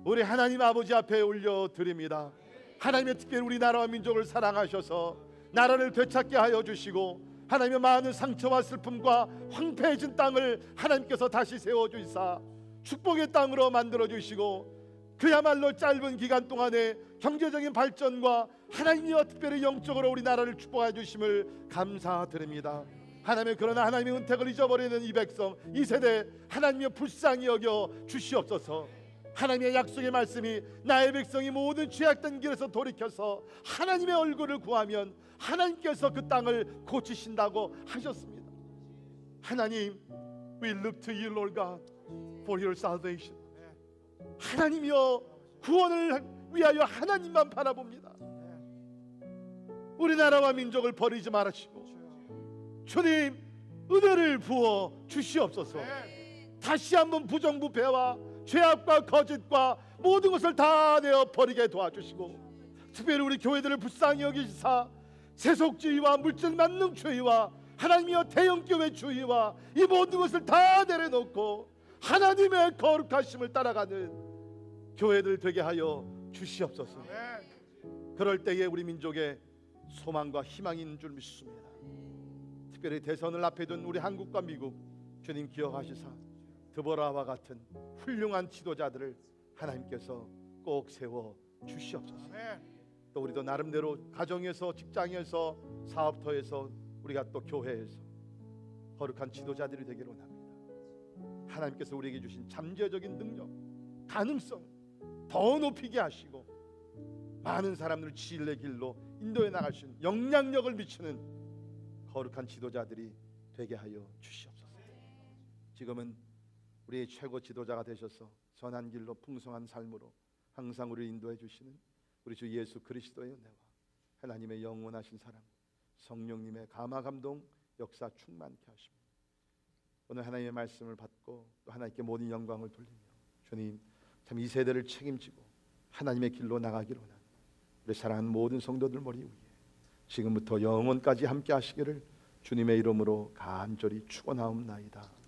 우리 하나님 아버지 앞에 올려드립니다. 하나님의 특별히 우리나라와 민족을 사랑하셔서 나라를 되찾게 하여 주시고 하나님의 많은 상처와 슬픔과 황폐해진 땅을 하나님께서 다시 세워주시사 축복의 땅으로 만들어주시고 그야말로 짧은 기간 동안에 경제적인 발전과 하나님이와 특별히 영적으로 우리나라를 축복해 주심을 감사드립니다. 하나님의 그러나 하나님의 은택을 잊어버리는 이 백성, 이 세대 하나님의 불쌍히 여겨 주시옵소서. 하나님의 약속의 말씀이 나의 백성이 모든 죄악된 길에서 돌이켜서 하나님의 얼굴을 구하면 하나님께서 그 땅을 고치신다고 하셨습니다. 하나님, we look to you, Lord God, for your salvation. 하나님이여 구원을 위하여 하나님만 바라봅니다. 우리나라와 민족을 버리지 말으시고 주님 은혜를 부어 주시옵소서. 다시 한번 부정부패와 죄악과 거짓과 모든 것을 다 내어 버리게 도와주시고, 특별히 우리 교회들을 불쌍히 여기시사 세속주의와 물질 만능주의와 하나님이여 대형교회 주의와 이 모든 것을 다 내려놓고 하나님의 거룩하심을 따라가는 교회들 되게 하여 주시옵소서. 그럴 때에 우리 민족의 소망과 희망이 있는 줄 믿습니다. 특별히 대선을 앞에 둔 우리 한국과 미국, 주님 기억하시사 드보라와 같은 훌륭한 지도자들을 하나님께서 꼭 세워 주시옵소서. 또 우리도 나름대로 가정에서, 직장에서, 사업터에서, 우리가 또 교회에서 거룩한 지도자들이 되기를 원합니다. 하나님께서 우리에게 주신 잠재적인 능력, 가능성 더 높이게 하시고 많은 사람들을 진리의 길로 인도해 나갈 수 있는 영향력을 미치는 거룩한 지도자들이 되게 하여 주시옵소서. 지금은 우리의 최고 지도자가 되셔서 선한 길로 풍성한 삶으로 항상 우리를 인도해 주시는 우리 주 예수 그리스도의 은혜와 하나님의 영원하신 사랑, 성령님의 감화 감동 역사 충만케 하십니다. 오늘 하나님의 말씀을 받고 또 하나님께 모든 영광을 돌리며 주님 참 이 세대를 책임지고 하나님의 길로 나가기를 원하는 우리 사랑하는 모든 성도들 머리 위에 지금부터 영원까지 함께 하시기를 주님의 이름으로 간절히 축원하옵나이다.